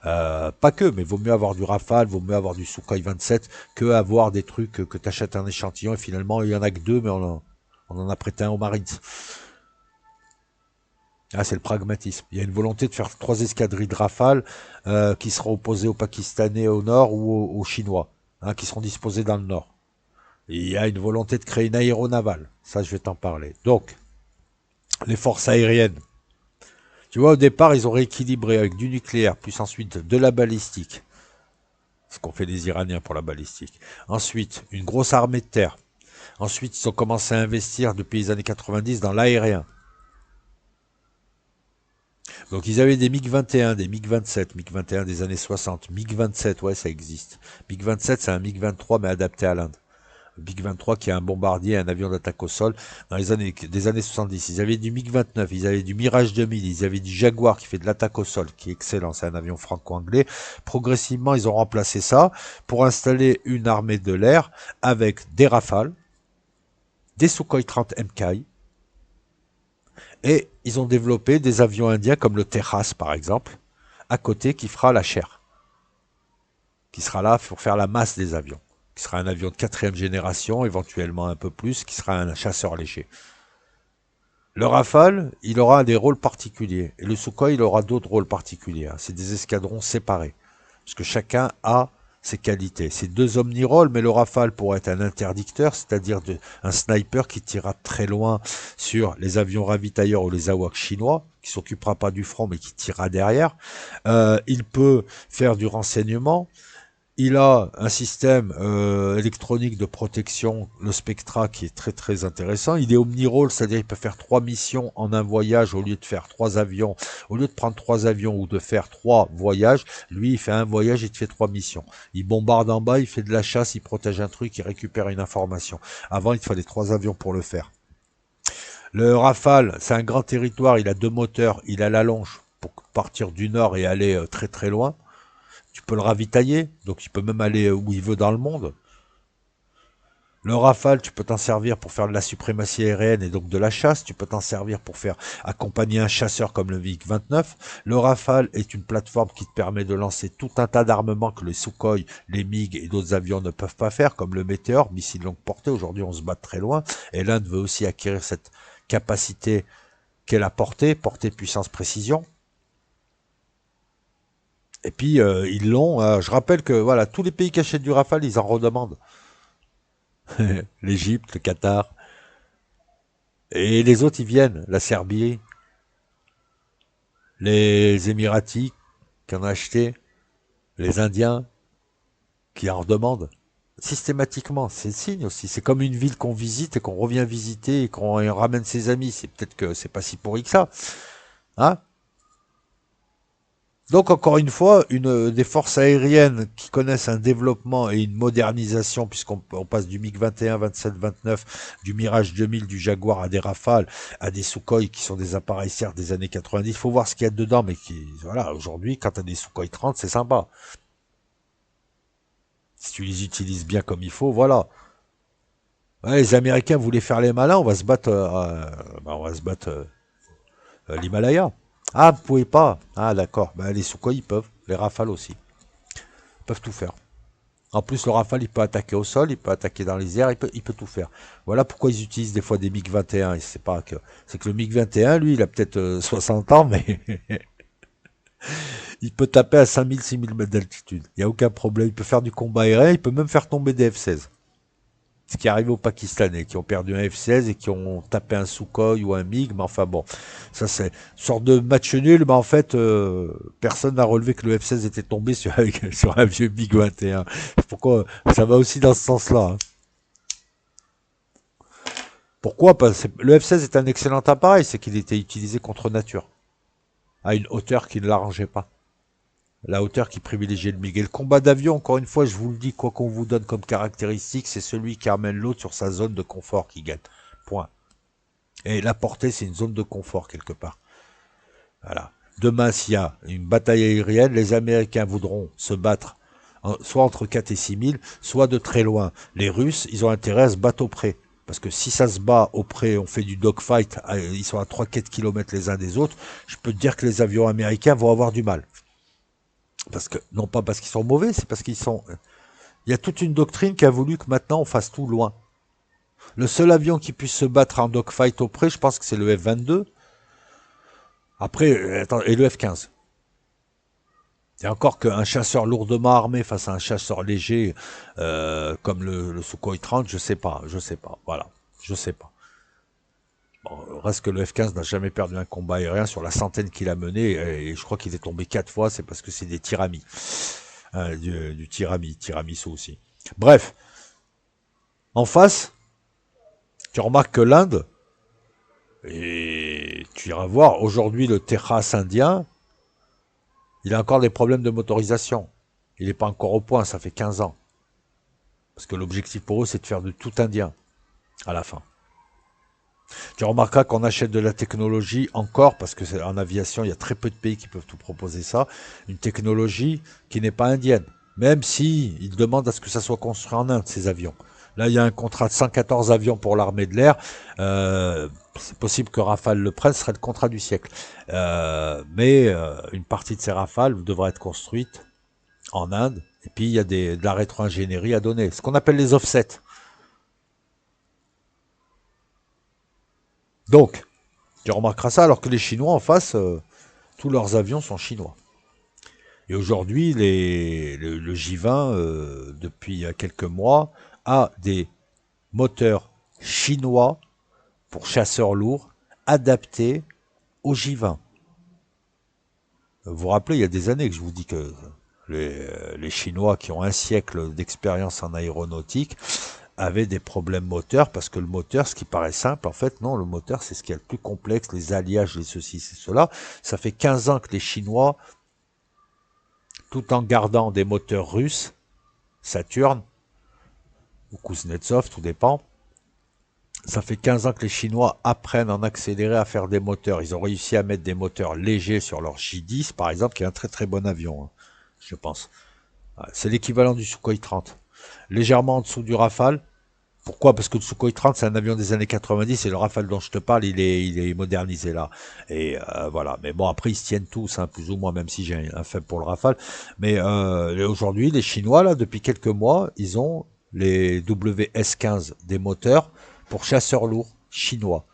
pas que, mais vaut mieux avoir du Rafale, vaut mieux avoir du Sukhoi 27 que avoir des trucs que tu achètes un échantillon et finalement il y en a que deux, mais on en a prêté un aux Marines. Ah, c'est le pragmatisme. Il y a une volonté de faire 3 escadrilles de Rafale qui seront opposées aux Pakistanais au nord ou aux Chinois, hein, qui seront disposés dans le nord. Et il y a une volonté de créer une aéronavale. Ça, je vais t'en parler. Donc, les forces aériennes. Tu vois, au départ, ils ont rééquilibré avec du nucléaire, puis ensuite de la balistique. Ce qu'ont fait les Iraniens pour la balistique. Ensuite, une grosse armée de terre. Ensuite, ils ont commencé à investir depuis les années 90 dans l'aérien. Donc ils avaient des MiG-21, des MiG-27, MiG-21 des années 60, MiG-27, ouais ça existe. MiG-27 c'est un MiG-23 mais adapté à l'Inde. MiG-23 qui est un bombardier, un avion d'attaque au sol dans les années 70. Ils avaient du MiG-29, ils avaient du Mirage 2000, ils avaient du Jaguar qui fait de l'attaque au sol, qui est excellent, c'est un avion franco-anglais. Progressivement ils ont remplacé ça pour installer une armée de l'air avec des Rafales, des Sukhoi 30 MKI, et ils ont développé des avions indiens comme le Tejas par exemple, à côté qui fera la chair, qui sera là pour faire la masse des avions, qui sera un avion de 4e génération, éventuellement un peu plus, qui sera un chasseur léger. Le Rafale, il aura des rôles particuliers, et le Sukhoi, il aura d'autres rôles particuliers. C'est des escadrons séparés, parce que chacun a ses qualités. C'est 2 omnirôles, mais le Rafale pourrait être un interdicteur, c'est-à-dire un sniper qui tirera très loin sur les avions ravitailleurs ou les AWACS chinois, qui s'occupera pas du front, mais qui tirera derrière. Il peut faire du renseignement. Il a un système électronique de protection, le Spectra, qui est très très intéressant. Il est omnirôle, c'est-à-dire il peut faire 3 missions en un voyage au lieu de faire 3 avions. Au lieu de prendre 3 avions ou de faire 3 voyages, lui il fait un voyage et il te fait 3 missions. Il bombarde en bas, il fait de la chasse, il protège un truc, il récupère une information. Avant il te fallait 3 avions pour le faire. Le Rafale, c'est un grand territoire, il a 2 moteurs, il a la longe pour partir du nord et aller très très loin. Tu peux le ravitailler, donc il peut même aller où il veut dans le monde. Le Rafale, tu peux t'en servir pour faire de la suprématie aérienne et donc de la chasse. Tu peux t'en servir pour faire accompagner un chasseur comme le MiG-29. Le Rafale est une plateforme qui te permet de lancer tout un tas d'armements que les Sukhoi, les MiG et d'autres avions ne peuvent pas faire, comme le Météor, missile longue portée. Aujourd'hui, on se bat très loin. Et l'Inde veut aussi acquérir cette capacité qu'est la portée puissance précision. Et puis, ils l'ont. Je rappelle que voilà, tous les pays qui achètent du Rafale, ils en redemandent. L'Égypte, le Qatar. Et les autres, ils viennent. La Serbie, les Émiratis qui en ont acheté, les Indiens qui en redemandent. Systématiquement, c'est le signe aussi. C'est comme une ville qu'on visite et qu'on revient visiter et qu'on ramène ses amis. C'est peut-être que c'est pas si pourri que ça. Hein? Donc encore une fois, des forces aériennes qui connaissent un développement et une modernisation, puisqu'on passe du MiG-21, 27, 29, du Mirage 2000, du Jaguar à des Rafales, à des Sukhoi qui sont des appareils certes des années 90. Il faut voir ce qu'il y a dedans, mais voilà, aujourd'hui, quand tu as des Sukhoi 30, c'est sympa. Si tu les utilises bien comme il faut, voilà. Ouais, les Américains voulaient faire les malins, on va se battre, à l'Himalaya. Ah, vous pouvez pas. Ah, d'accord. Ben, les Sukhoi, ils peuvent. Les Rafales aussi. Ils peuvent tout faire. En plus, le Rafale, il peut attaquer au sol, il peut attaquer dans les airs, il peut tout faire. Voilà pourquoi ils utilisent des fois des MiG-21. C'est que le MiG-21, lui, il a peut-être 60 ans, mais il peut taper à 5000, 6000 mètres d'altitude. Il n'y a aucun problème. Il peut faire du combat aérien, il peut même faire tomber des F-16. Ce qui arrive aux Pakistanais, qui ont perdu un F-16 et qui ont tapé un Sukhoi ou un MiG, mais enfin bon, ça c'est une sorte de match nul, mais en fait, personne n'a relevé que le F-16 était tombé sur un vieux MiG-21. Pourquoi ça va aussi dans ce sens-là, hein. Pourquoi? Parce que le F-16 est un excellent appareil, c'est qu'il était utilisé contre nature, à une hauteur qui ne l'arrangeait pas. La hauteur qui privilégiait le MiG. Et le combat d'avion, encore une fois, je vous le dis, quoi qu'on vous donne comme caractéristique, c'est celui qui ramène l'autre sur sa zone de confort qui gagne. Point. Et la portée, c'est une zone de confort quelque part. Voilà. Demain, s'il y a une bataille aérienne, les Américains voudront se battre soit entre 4 et 6 000, soit de très loin. Les Russes, ils ont intérêt à se battre au près. Parce que si ça se bat au près, on fait du dogfight, ils sont à 3-4 km les uns des autres, je peux te dire que les avions américains vont avoir du mal. Parce que, non pas parce qu'ils sont mauvais, c'est parce qu'ils sont... Il y a toute une doctrine qui a voulu que maintenant on fasse tout loin. Le seul avion qui puisse se battre en dogfight au près, je pense que c'est le F-22. Après, attends, et le F-15. Et encore qu'un chasseur lourdement armé face à un chasseur léger comme le Sukhoi 30, je sais pas, voilà, je sais pas. Bon, reste que le F-15 n'a jamais perdu un combat aérien sur la centaine qu'il a mené, et je crois qu'il est tombé 4 fois, c'est parce que c'est des tiramis. Du tiramisu aussi. Bref, en face, tu remarques que l'Inde, et tu iras voir, aujourd'hui le Texas indien, il a encore des problèmes de motorisation. Il n'est pas encore au point, ça fait 15 ans. Parce que l'objectif pour eux, c'est de faire de tout indien à la fin. Tu remarqueras qu'on achète de la technologie encore, parce que en aviation, il y a très peu de pays qui peuvent tout proposer ça, une technologie qui n'est pas indienne. Même si ils demandent à ce que ça soit construit en Inde, ces avions. Là, il y a un contrat de 114 avions pour l'armée de l'air. C'est possible que Rafale le prenne, ce serait le contrat du siècle. Mais une partie de ces Rafales devra être construite en Inde. Et puis, il y a de la rétro-ingénierie à donner. Ce qu'on appelle les offsets. Donc, tu remarqueras ça, alors que les Chinois en face, tous leurs avions sont chinois. Et aujourd'hui, le J-20, depuis il y a quelques mois, a des moteurs chinois pour chasseurs lourds adaptés au J-20. Vous vous rappelez, il y a des années que je vous dis que les Chinois qui ont un siècle d'expérience en aéronautique avaient des problèmes moteurs, parce que le moteur, ce qui paraît simple, en fait, non, le moteur, c'est ce qui est le plus complexe, les alliages, les ceci, c'est cela. Ça fait 15 ans que les Chinois, tout en gardant des moteurs russes, Saturn, ou Kuznetsov, tout dépend, Ça fait 15 ans que les Chinois apprennent en accéléré à faire des moteurs. Ils ont réussi à mettre des moteurs légers sur leur J-10, par exemple, qui est un très très bon avion, hein, je pense. C'est l'équivalent du Sukhoi 30. Légèrement en dessous du Rafale. Pourquoi? Parce que le Sukhoi 30, c'est un avion des années 90 et le Rafale dont je te parle, il est modernisé là. Et voilà. Mais bon, après, ils se tiennent tous, hein, plus ou moins, même si j'ai un faible pour le Rafale. Mais aujourd'hui, les Chinois, là, depuis quelques mois, ils ont les WS-15 des moteurs pour chasseurs lourds chinois,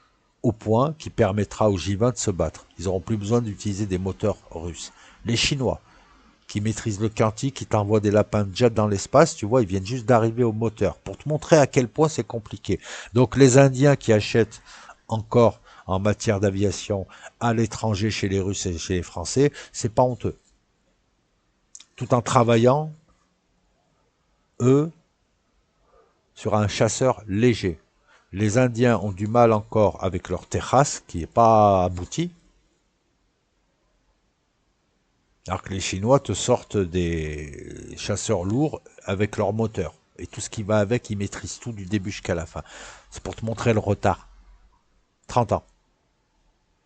au point qui permettra aux J-20 de se battre. Ils n'auront plus besoin d'utiliser des moteurs russes. Les Chinois, qui maîtrisent le quantique, qui t'envoient des lapins de jet dans l'espace, tu vois, ils viennent juste d'arriver au moteur, pour te montrer à quel point c'est compliqué. Donc les Indiens qui achètent encore en matière d'aviation à l'étranger chez les Russes et chez les Français, c'est pas honteux. Tout en travaillant, eux, sur un chasseur léger. Les Indiens ont du mal encore avec leur Texas, qui n'est pas abouti, alors que les Chinois te sortent des chasseurs lourds avec leur moteur. Et tout ce qui va avec, ils maîtrisent tout du début jusqu'à la fin. C'est pour te montrer le retard. 30 ans.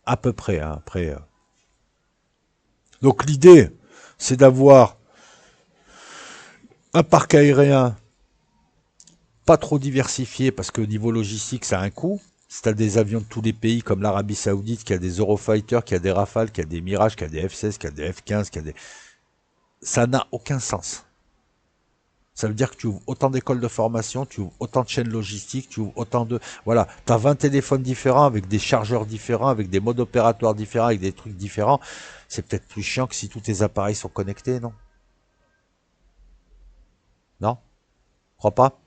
À peu près, hein, après. Donc l'idée, c'est d'avoir un parc aérien pas trop diversifié, parce que au niveau logistique, ça a un coût. Si tu as des avions de tous les pays, comme l'Arabie Saoudite, qui a des Eurofighter, qui a des Rafales, qui a des Mirage, qui a des F-16, qui a des F-15, qui a des... Ça n'a aucun sens. Ça veut dire que tu ouvres autant d'écoles de formation, tu ouvres autant de chaînes logistiques, tu ouvres autant de... Voilà, tu as 20 téléphones différents, avec des chargeurs différents, avec des modes opératoires différents, avec des trucs différents. C'est peut-être plus chiant que si tous tes appareils sont connectés, non? Non? Crois pas?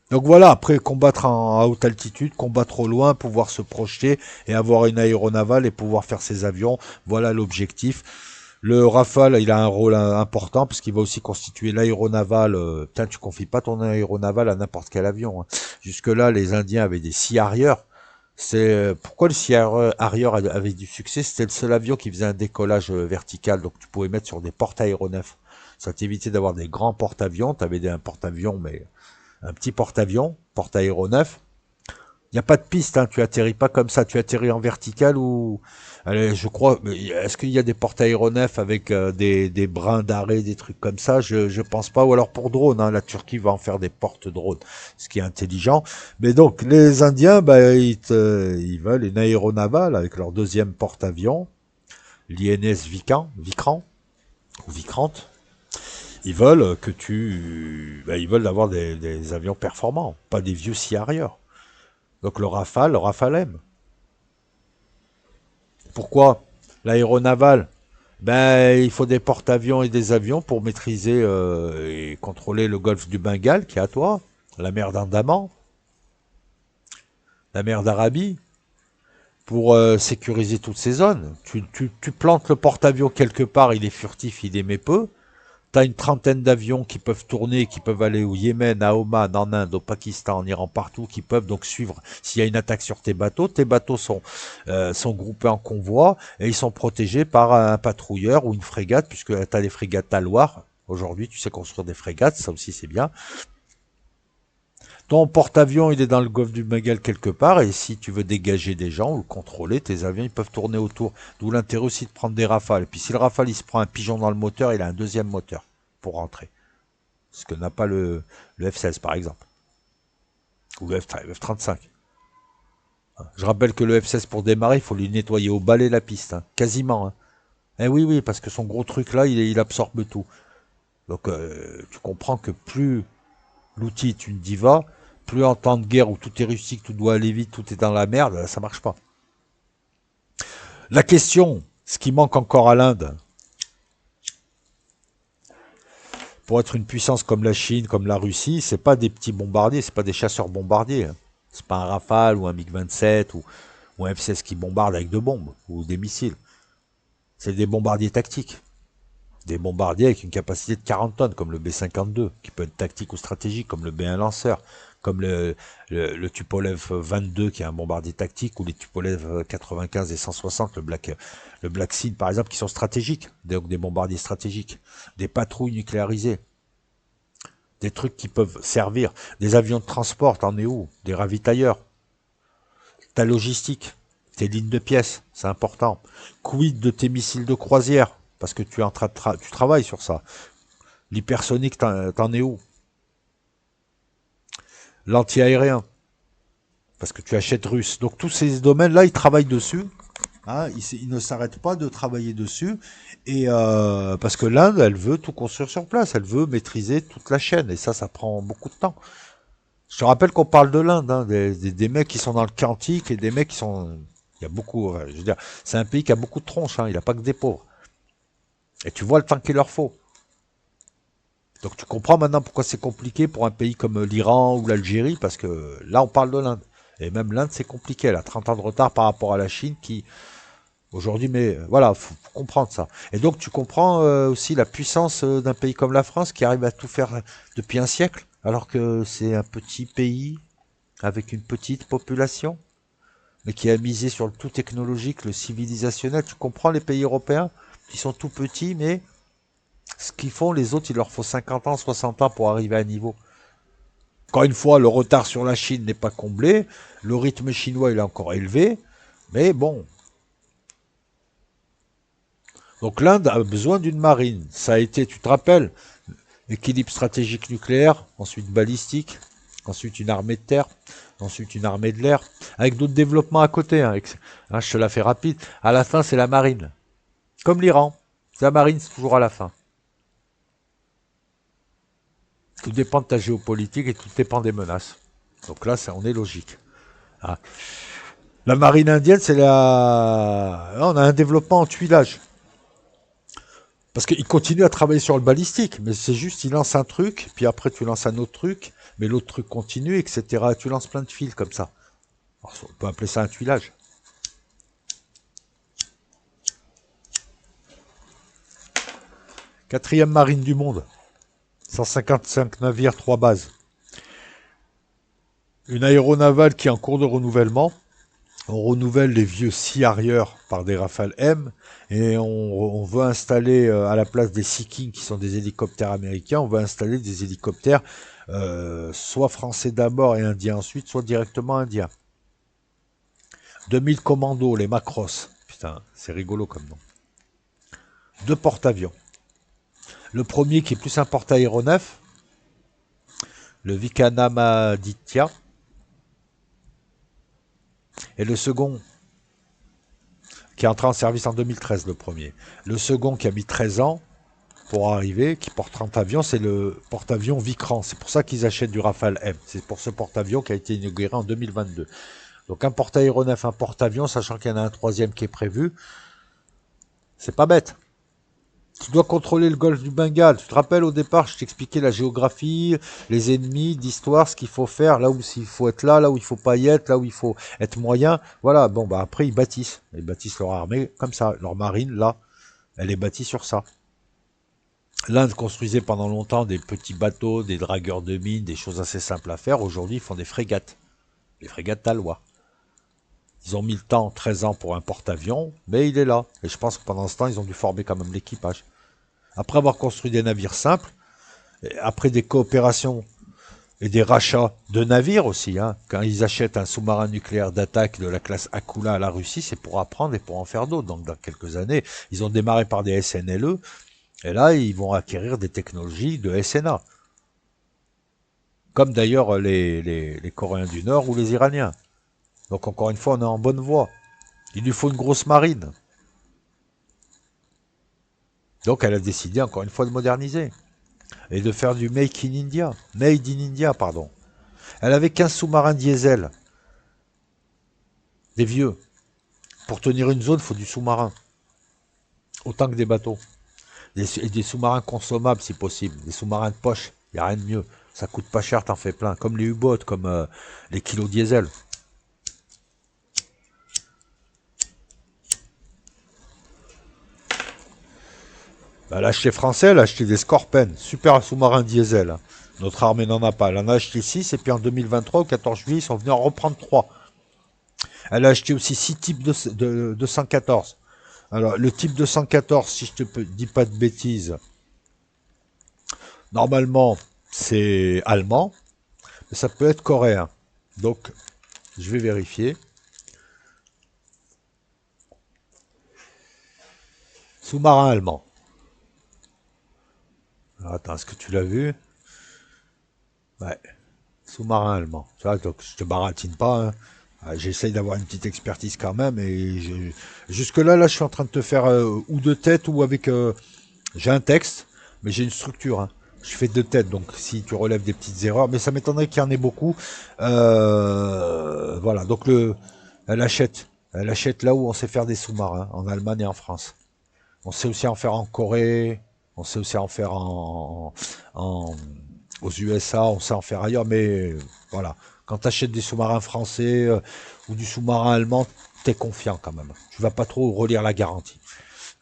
Donc voilà, après combattre à haute altitude, combattre au loin, pouvoir se projeter et avoir une aéronavale et pouvoir faire ses avions, voilà l'objectif. Le Rafale, il a un rôle important parce qu'il va aussi constituer l'aéronavale. Putain, tu confies pas ton aéronavale à n'importe quel avion, hein. Jusque-là, les Indiens avaient des scies arrière. C'est pourquoi le scie arrière avait du succès. C'était le seul avion qui faisait un décollage vertical, donc tu pouvais mettre sur des porte-aéronefs. Ça t'évitait d'avoir des grands porte-avions. Tu avais un porte-avions, mais un petit porte-avions, porte-aéronef. Il n'y a pas de piste, hein, tu atterris pas comme ça, tu atterris en vertical ou... Allez, je crois, est-ce qu'il y a des porte-aéronefs avec des brins d'arrêt, des trucs comme ça? Je pense pas, ou alors pour drone, hein, la Turquie va en faire des porte-drones, ce qui est intelligent. Mais donc, les Indiens, bah, ils veulent une aéronavale avec leur deuxième porte-avions, l'INS Vikrant, ou Vikrant. Ils veulent que ils veulent avoir des avions performants, pas des vieux scies arrière. Donc le Rafale M. Pourquoi? L'aéronaval, ben il faut des porte-avions et des avions pour maîtriser et contrôler le golfe du Bengale qui est à toi, la mer d'Andaman, la mer d'Arabie, pour sécuriser toutes ces zones. Tu plantes le porte-avions quelque part, il est furtif, il émet peu. T'as une trentaine d'avions qui peuvent tourner, qui peuvent aller au Yémen, à Oman, en Inde, au Pakistan, en Iran, partout, qui peuvent donc suivre s'il y a une attaque sur tes bateaux. Tes bateaux sont groupés en convoi et ils sont protégés par un patrouilleur ou une frégate, puisque tu as des frégates à Loire. Aujourd'hui, tu sais construire des frégates, ça aussi c'est bien. Ton porte-avions, il est dans le golfe du Bengale quelque part, et si tu veux dégager des gens ou le contrôler, tes avions, ils peuvent tourner autour. D'où l'intérêt aussi de prendre des rafales. Et puis si le rafale, il se prend un pigeon dans le moteur, il a un deuxième moteur pour rentrer. Ce que n'a pas le F-16 par exemple, ou le F-35. Je rappelle que le F-16 pour démarrer, il faut lui nettoyer au balai la piste, hein, quasiment. Hein. Eh oui, oui, parce que son gros truc là, il absorbe tout. Donc tu comprends que plus l'outil est une diva, plus en temps de guerre où tout est rustique, tout doit aller vite, tout est dans la merde, ça marche pas. La question, ce qui manque encore à l'Inde, pour être une puissance comme la Chine, comme la Russie, c'est pas des petits bombardiers, c'est pas des chasseurs bombardiers. Hein. C'est pas un Rafale ou un MiG-27 ou un F-16 qui bombarde avec 2 bombes ou des missiles. C'est des bombardiers tactiques. Des bombardiers avec une capacité de 40 tonnes, comme le B-52, qui peut être tactique ou stratégique, comme le B-1 lanceur, comme le Tupolev 22, qui est un bombardier tactique, ou les Tupolev 95 et 160, le Black Sea, par exemple, qui sont stratégiques, donc des bombardiers stratégiques, des patrouilles nucléarisées. Des trucs qui peuvent servir. Des avions de transport, t'en es où? Des ravitailleurs. Ta logistique. Tes lignes de pièces, c'est important. Quid de tes missiles de croisière? Parce que tu es en train de tu travailles sur ça. L'hypersonique, t'en es où? L'anti-aérien. Parce que tu achètes russe. Donc tous ces domaines-là, ils travaillent dessus. Hein, ils ne s'arrêtent pas de travailler dessus. Et parce que l'Inde, elle veut tout construire sur place. Elle veut maîtriser toute la chaîne. Et ça prend beaucoup de temps. Je te rappelle qu'on parle de l'Inde, hein, des mecs qui sont dans le quantique et des mecs qui sont... Il y a beaucoup... je veux dire, c'est un pays qui a beaucoup de tronches. Hein, il n'a pas que des pauvres. Et tu vois le temps qu'il leur faut. Donc tu comprends maintenant pourquoi c'est compliqué pour un pays comme l'Iran ou l'Algérie, parce que là on parle de l'Inde. Et même l'Inde c'est compliqué, elle a 30 ans de retard par rapport à la Chine qui aujourd'hui, mais voilà, faut comprendre ça. Et donc tu comprends aussi la puissance d'un pays comme la France qui arrive à tout faire depuis un siècle, alors que c'est un petit pays avec une petite population, mais qui a misé sur le tout technologique, le civilisationnel. Tu comprends les pays européens qui sont tout petits, mais ce qu'ils font, les autres, il leur faut 50 ans, 60 ans pour arriver à un niveau. Encore une fois, le retard sur la Chine n'est pas comblé. Le rythme chinois, il est encore élevé. Mais bon. Donc l'Inde a besoin d'une marine. Ça a été, tu te rappelles, équilibre stratégique nucléaire, ensuite balistique, ensuite une armée de terre, ensuite une armée de l'air, avec d'autres développements à côté. Hein, je te la fais rapide. À la fin, c'est la marine. Comme l'Iran. La marine, c'est toujours à la fin. Tout dépend de ta géopolitique et tout dépend des menaces. Donc là, on est logique. Ah. La marine indienne, c'est la... Là, on a un développement en tuilage. Parce qu'ils continuent à travailler sur le balistique, mais c'est juste, ils lancent un truc, puis après tu lances un autre truc, mais l'autre truc continue, etc. Tu lances plein de fils comme ça. Alors, on peut appeler ça un tuilage. Quatrième marine du monde. 155 navires, 3 bases. Une aéronavale qui est en cours de renouvellement. On renouvelle les vieux Sea Harrier par des Rafale M et on veut installer à la place des Sea King qui sont des hélicoptères américains, on veut installer des hélicoptères soit français d'abord et indiens ensuite, soit directement indiens. 2000 commandos, les Macross. Putain, c'est rigolo comme nom. 2 porte-avions. Le premier qui est plus un porte-aéronef, le Vikramaaditya. Et le second, qui est entré en service en 2013, le premier. Le second, qui a mis 13 ans pour arriver, qui porte 30 avions, c'est le porte-avions Vikran. C'est pour ça qu'ils achètent du Rafale M. C'est pour ce porte-avions qui a été inauguré en 2022. Donc un porte-aéronef, un porte-avions, sachant qu'il y en a un troisième qui est prévu, c'est pas bête. Tu dois contrôler le golfe du Bengale. Tu te rappelles au départ, je t'expliquais la géographie, les ennemis, l'histoire, ce qu'il faut faire, là où il faut être là où il faut pas y être, là où il faut être moyen. Voilà, bon bah après ils bâtissent. Ils bâtissent leur armée comme ça. Leur marine, là, elle est bâtie sur ça. L'Inde construisait pendant longtemps des petits bateaux, des dragueurs de mines, des choses assez simples à faire. Aujourd'hui, ils font des frégates. Les frégates Talois. Ils ont mis le temps, 13 ans pour un porte-avions, mais il est là. Et je pense que pendant ce temps, ils ont dû former quand même l'équipage. Après avoir construit des navires simples, après des coopérations et des rachats de navires aussi, hein, quand ils achètent un sous-marin nucléaire d'attaque de la classe Akula à la Russie, c'est pour apprendre et pour en faire d'autres. Donc dans quelques années, ils ont démarré par des SNLE, et là ils vont acquérir des technologies de SNA. Comme d'ailleurs les Coréens du Nord ou les Iraniens. Donc encore une fois, on est en bonne voie. Il lui faut une grosse marine. Donc elle a décidé encore une fois de moderniser. Et de faire du Make in India. Made in India, pardon. Elle avait 15 sous-marins diesel. Des vieux. Pour tenir une zone, il faut du sous-marin. Autant que des bateaux. Des sous-marins consommables si possible. Des sous-marins de poche. Il n'y a rien de mieux. Ça coûte pas cher, t'en fais plein. Comme les U-boats, comme les kilos diesel. Bah, l'acheter français, elle a acheté des Scorpions, super sous-marins diesel. Notre armée n'en a pas. Elle en a acheté 6 et puis en 2023, au 14 juillet, ils sont venus en reprendre 3. Elle a acheté aussi 6 types de 114. Alors, le type de 114, si je te dis pas de bêtises, normalement, c'est allemand, mais ça peut être coréen. Donc, je vais vérifier. Sous-marin allemand. Alors, attends, est-ce que tu l'as vu? Ouais, sous-marin allemand. Tu vois, donc je te baratine pas, hein. J'essaye d'avoir une petite expertise quand même. Jusque-là, là, je suis en train de te faire ou de tête ou avec... j'ai un texte, mais j'ai une structure, hein. Je fais de tête, donc si tu relèves des petites erreurs, mais ça m'étonnerait qu'il y en ait beaucoup. Voilà, donc elle achète. Elle achète là où on sait faire des sous-marins, en Allemagne et en France. On sait aussi en faire en Corée, on sait aussi en faire en- aux USA, on sait en faire ailleurs, mais voilà. Quand tu achètes des sous-marins français ou du sous-marin allemand, t'es confiant quand même. Tu vas pas trop relire la garantie.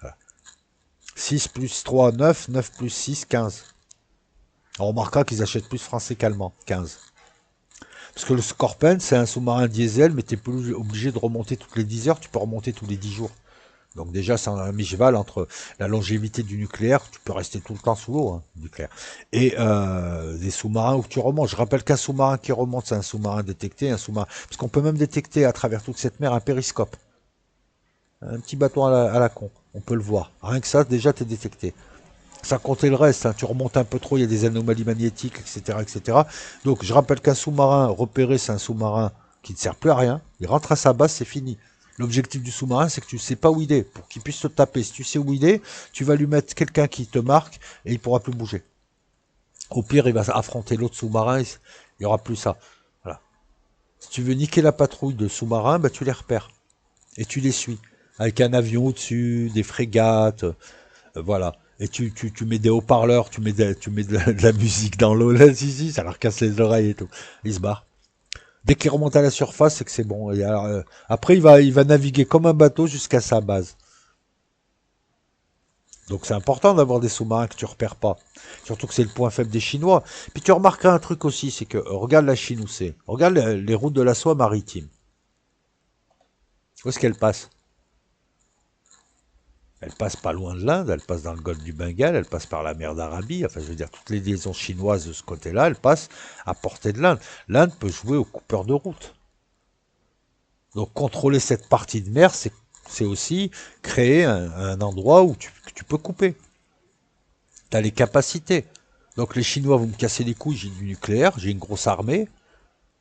Voilà. 6 plus 3, 9, 9 plus 6, 15. On remarquera qu'ils achètent plus français qu'allemand, 15. Parce que le Scorpion, c'est un sous-marin diesel, mais tu n'es plus obligé de remonter toutes les 10 heures, tu peux remonter tous les 10 jours. Donc déjà, c'est un mi-cheval entre la longévité du nucléaire, tu peux rester tout le temps sous l'eau, hein, nucléaire, et des sous-marins où tu remontes. Je rappelle qu'un sous-marin qui remonte, c'est un sous-marin détecté, un sous-marin... Parce qu'on peut même détecter à travers toute cette mer un périscope. Un petit bateau à la con, on peut le voir. Rien que ça, déjà, tu es détecté. Sans compter le reste, hein, tu remontes un peu trop, il y a des anomalies magnétiques, etc., etc. Donc je rappelle qu'un sous-marin repéré, c'est un sous-marin qui ne sert plus à rien. Il rentre à sa base, c'est fini. L'objectif du sous-marin, c'est que tu ne sais pas où il est. Pour qu'il puisse te taper, si tu sais où il est, tu vas lui mettre quelqu'un qui te marque et il ne pourra plus bouger. Au pire, il va affronter l'autre sous-marin, il n'y aura plus ça. Voilà. Si tu veux niquer la patrouille de sous-marins, bah, tu les repères et tu les suis. Avec un avion au-dessus, des frégates, voilà. Et tu mets des haut-parleurs, tu mets de la musique dans l'eau, là, si, ça leur casse les oreilles et tout. Ils se barrent. Dès qu'il remonte à la surface, c'est que c'est bon. Et alors, après, il va naviguer comme un bateau jusqu'à sa base. Donc c'est important d'avoir des sous-marins que tu repères pas. Surtout que c'est le point faible des Chinois. Puis tu remarqueras un truc aussi, c'est que regarde la Chine où c'est. Regarde les routes de la soie maritime. Où est-ce qu'elles passent? Elle passe pas loin de l'Inde, elle passe dans le golfe du Bengale, elle passe par la mer d'Arabie, enfin je veux dire, toutes les liaisons chinoises de ce côté-là, elles passent à portée de l'Inde. L'Inde peut jouer au coupeur de route. Donc contrôler cette partie de mer, c'est aussi créer un endroit où tu peux couper. Tu as les capacités. Donc les Chinois vont me casser les couilles, j'ai du nucléaire, j'ai une grosse armée,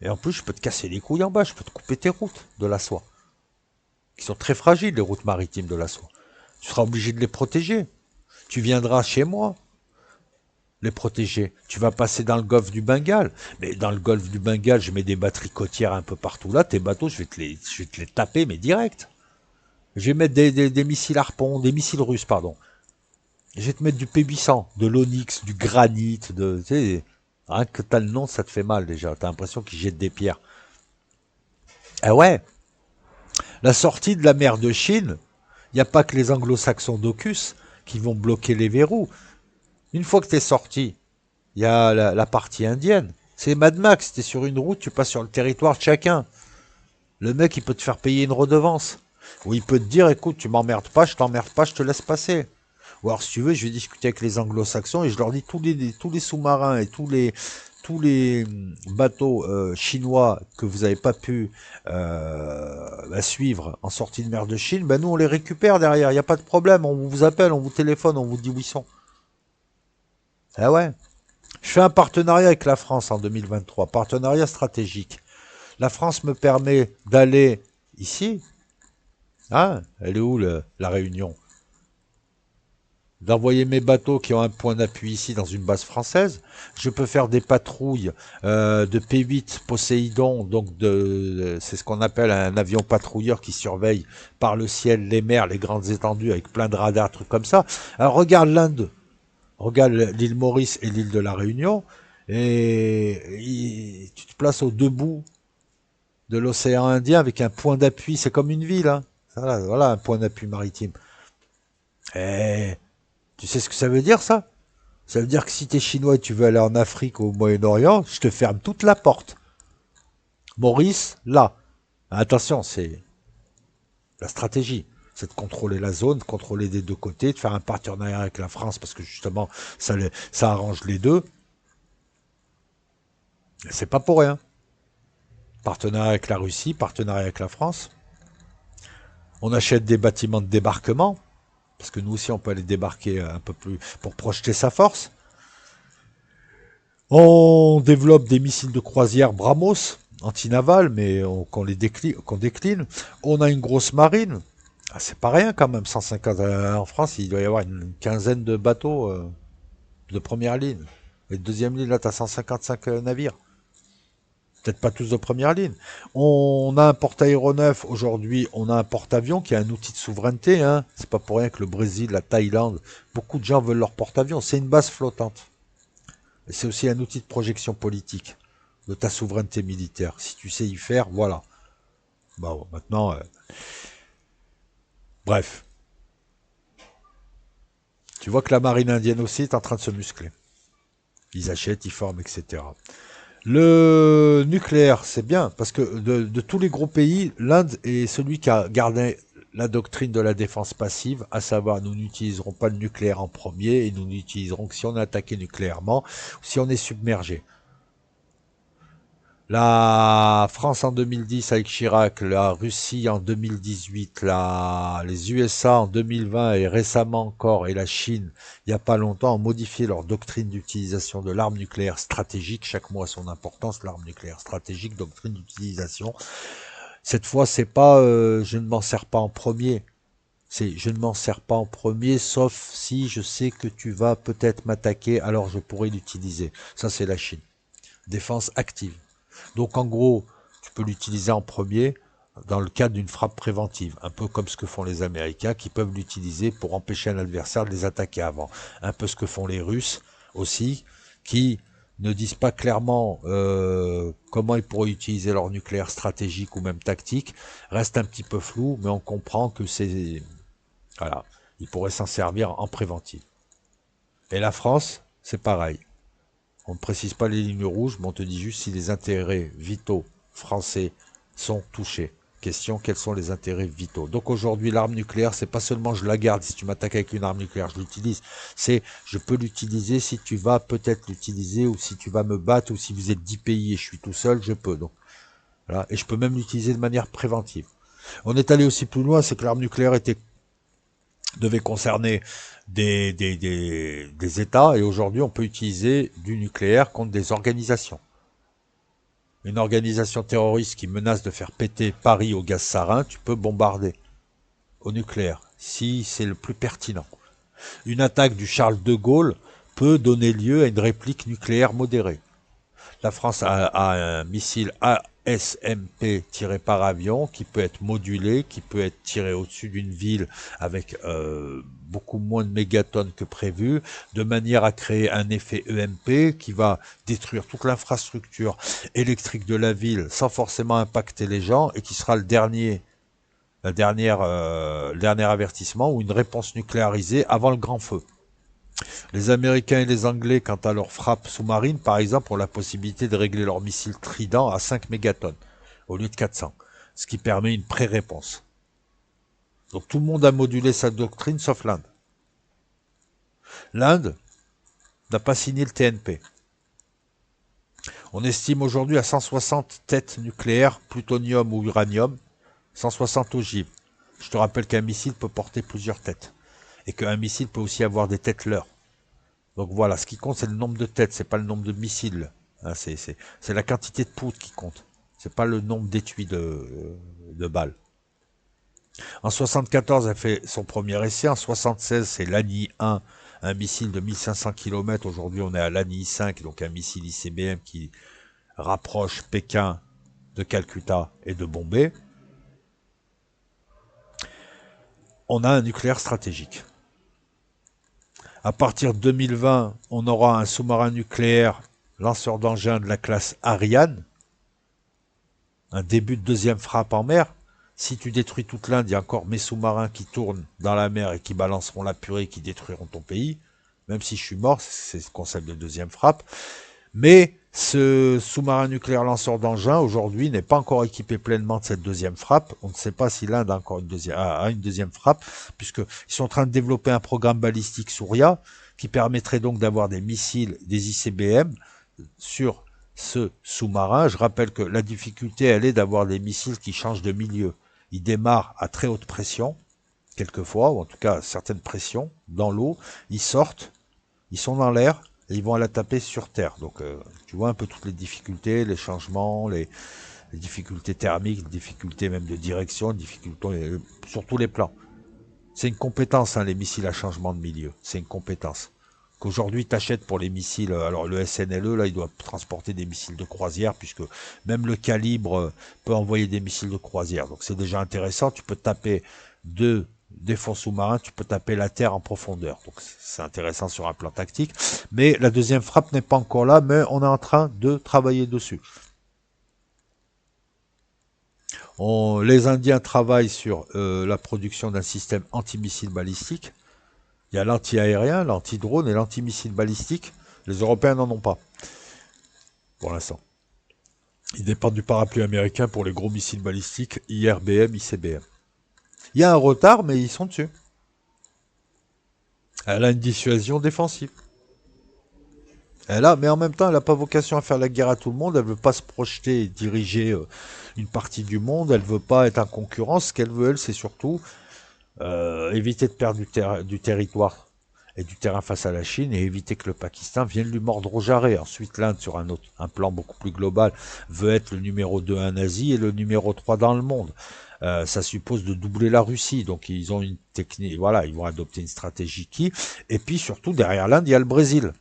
et en plus je peux te casser les couilles en bas, je peux te couper tes routes de la soie, qui sont très fragiles, les routes maritimes de la soie. Tu seras obligé de les protéger. Tu viendras chez moi, les protéger. Tu vas passer dans le golfe du Bengale. Mais dans le golfe du Bengale, je mets des batteries côtières un peu partout là. Tes bateaux, je vais te les taper, mais direct. Je vais mettre des missiles harpons, des missiles russes, pardon. Je vais te mettre du P800, de l'onyx, du granit, tu sais, rien que t'as le nom, ça te fait mal déjà. T'as l'impression qu'ils jettent des pierres. Ah ouais, la sortie de la mer de Chine, il n'y a pas que les anglo-saxons d'Ocus qui vont bloquer les verrous. Une fois que t'es sorti, il y a la partie indienne. C'est Mad Max, t'es sur une route, tu passes sur le territoire de chacun. Le mec, il peut te faire payer une redevance. Ou il peut te dire, écoute, tu m'emmerdes pas, je t'emmerde pas, je te laisse passer. Ou alors, si tu veux, je vais discuter avec les anglo-saxons et je leur dis tous les sous-marins et tous les bateaux chinois que vous n'avez pas pu suivre en sortie de mer de Chine, ben nous, on les récupère derrière, il n'y a pas de problème, on vous appelle, on vous téléphone, on vous dit où ils sont. Ah ouais. Je fais un partenariat avec la France en 2023, partenariat stratégique. La France me permet d'aller ici. Ah, elle est où la Réunion? D'envoyer mes bateaux qui ont un point d'appui ici dans une base française. Je peux faire des patrouilles de P8 Poséidon, donc c'est ce qu'on appelle un avion patrouilleur qui surveille par le ciel les mers, les grandes étendues avec plein de radars, trucs comme ça. Alors regarde l'Inde, regarde l'île Maurice et l'île de la Réunion, et tu te places aux deux bouts de l'océan Indien avec un point d'appui, c'est comme une ville, hein. Voilà un point d'appui maritime. Et tu sais ce que ça veut dire ça? Ça veut dire que si t'es chinois et tu veux aller en Afrique ou au Moyen-Orient, je te ferme toute la porte. Maurice, là. Attention, c'est la stratégie. C'est de contrôler la zone, de contrôler des deux côtés, de faire un partenariat avec la France parce que justement, ça arrange les deux. C'est pas pour rien. Partenariat avec la Russie, partenariat avec la France. On achète des bâtiments de débarquement, parce que nous aussi on peut aller débarquer un peu plus pour projeter sa force. On développe des missiles de croisière BrahMos, anti-navals, mais qu'on décline. On a une grosse marine. Ah, c'est pas rien quand même, 150 en France, il doit y avoir une quinzaine de bateaux de première ligne. Et de deuxième ligne, là, tu as 155 navires. Peut-être pas tous de première ligne. On a un porte-aéronef aujourd'hui, on a un porte-avions qui est un outil de souveraineté. Hein. C'est pas pour rien que le Brésil, la Thaïlande, beaucoup de gens veulent leur porte-avions. C'est une base flottante. Et c'est aussi un outil de projection politique de ta souveraineté militaire. Si tu sais y faire, voilà. Bon, maintenant, bref. Tu vois que la marine indienne aussi est en train de se muscler. Ils achètent, ils forment, etc. Le nucléaire, c'est bien, parce que de tous les gros pays, l'Inde est celui qui a gardé la doctrine de la défense passive, à savoir nous n'utiliserons pas le nucléaire en premier et nous n'utiliserons que si on est attaqué nucléairement ou si on est submergé. La France en 2010 avec Chirac, la Russie en 2018, les USA en 2020 et récemment encore, et la Chine, il n'y a pas longtemps, ont modifié leur doctrine d'utilisation de l'arme nucléaire stratégique. Chaque mot a son importance, l'arme nucléaire stratégique, doctrine d'utilisation. Cette fois, c'est pas je ne m'en sers pas en premier. C'est je ne m'en sers pas en premier, sauf si je sais que tu vas peut-être m'attaquer, alors je pourrais l'utiliser. Ça, c'est la Chine. Défense active. Donc en gros, tu peux l'utiliser en premier dans le cadre d'une frappe préventive, un peu comme ce que font les Américains qui peuvent l'utiliser pour empêcher un adversaire de les attaquer avant. Un peu ce que font les Russes aussi, qui ne disent pas clairement comment ils pourraient utiliser leur nucléaire stratégique ou même tactique, reste un petit peu flou, mais on comprend que c'est... Voilà, ils pourraient s'en servir en préventive. Et la France, c'est pareil. On ne précise pas les lignes rouges, mais on te dit juste si les intérêts vitaux français sont touchés. Question, quels sont les intérêts vitaux? Donc aujourd'hui, l'arme nucléaire, c'est pas seulement je la garde, si tu m'attaques avec une arme nucléaire, je l'utilise. C'est je peux l'utiliser si tu vas peut-être l'utiliser, ou si tu vas me battre, ou si vous êtes 10 pays et je suis tout seul, je peux. Donc voilà. Et je peux même l'utiliser de manière préventive. On est allé aussi plus loin, c'est que l'arme nucléaire devait concerner des États, et aujourd'hui on peut utiliser du nucléaire contre des organisations. Une organisation terroriste qui menace de faire péter Paris au gaz sarin, tu peux bombarder au nucléaire, si c'est le plus pertinent. Une attaque du Charles de Gaulle peut donner lieu à une réplique nucléaire modérée. La France a un missile ASMP tiré par avion qui peut être modulé, qui peut être tiré au-dessus d'une ville avec beaucoup moins de mégatonnes que prévu, de manière à créer un effet EMP qui va détruire toute l'infrastructure électrique de la ville sans forcément impacter les gens, et qui sera le dernier avertissement ou une réponse nucléarisée avant le grand feu. Les Américains et les Anglais, quant à leur frappe sous-marine, par exemple, ont la possibilité de régler leur missile Trident à 5 mégatonnes au lieu de 400, ce qui permet une pré-réponse. Donc tout le monde a modulé sa doctrine sauf l'Inde. L'Inde n'a pas signé le TNP. On estime aujourd'hui à 160 têtes nucléaires, plutonium ou uranium, 160 ogives. Je te rappelle qu'un missile peut porter plusieurs têtes, et qu'un missile peut aussi avoir des têtes leurres. Donc voilà, ce qui compte, c'est le nombre de têtes, c'est pas le nombre de missiles. Hein, c'est la quantité de poudre qui compte. C'est pas le nombre d'étuis de balles. En 74, elle fait son premier essai. En 76, c'est l'ANI 1, un missile de 1500 km. Aujourd'hui, on est à l'ANI 5, donc un missile ICBM qui rapproche Pékin de Calcutta et de Bombay. On a un nucléaire stratégique. À partir de 2020, on aura un sous-marin nucléaire lanceur d'engins de la classe Ariane, un début de deuxième frappe en mer. Si tu détruis toute l'Inde, il y a encore mes sous-marins qui tournent dans la mer et qui balanceront la purée, qui détruiront ton pays. Même si je suis mort, c'est le concept de deuxième frappe. Mais ce sous-marin nucléaire lanceur d'engins, aujourd'hui, n'est pas encore équipé pleinement de cette deuxième frappe. On ne sait pas si l'Inde a encore une deuxième frappe, puisqu'ils sont en train de développer un programme balistique Surya, qui permettrait donc d'avoir des missiles, des ICBM, sur ce sous-marin. Je rappelle que la difficulté, elle est d'avoir des missiles qui changent de milieu. Ils démarrent à très haute pression, quelquefois, ou en tout cas à certaines pressions, dans l'eau. Ils sortent, ils sont dans l'air, et ils vont la taper sur Terre. Donc tu vois un peu toutes les difficultés, les changements, les difficultés thermiques, les difficultés même de direction, les difficultés sur tous les plans. C'est une compétence, hein, les missiles à changement de milieu. C'est une compétence. Qu'aujourd'hui, tu achètes pour les missiles, alors le SNLE, là, il doit transporter des missiles de croisière, puisque même le calibre peut envoyer des missiles de croisière. Donc c'est déjà intéressant, tu peux taper des fonds sous-marins, tu peux taper la Terre en profondeur. Donc c'est intéressant sur un plan tactique. Mais la deuxième frappe n'est pas encore là, mais on est en train de travailler dessus. Les Indiens travaillent sur la production d'un système antimissile balistique. Il y a l'anti-aérien, l'anti-drone et l'anti-missile balistique. Les Européens n'en ont pas, pour l'instant. Ils dépendent du parapluie américain pour les gros missiles balistiques IRBM, ICBM. Il y a un retard, mais ils sont dessus. Elle a une dissuasion défensive. Mais en même temps, elle n'a pas vocation à faire la guerre à tout le monde. Elle veut pas se projeter et diriger une partie du monde. Elle veut pas être en concurrence. Ce qu'elle veut, elle, c'est surtout éviter de perdre du territoire et du terrain face à la Chine et éviter que le Pakistan vienne lui mordre au jarret. Ensuite, l'Inde, sur un plan beaucoup plus global, veut être le numéro 2 en Asie et le numéro 3 dans le monde. Ça suppose de doubler la Russie, donc ils ont une technique, voilà, ils vont adopter une stratégie qui, et puis surtout derrière l'Inde, il y a le Brésil.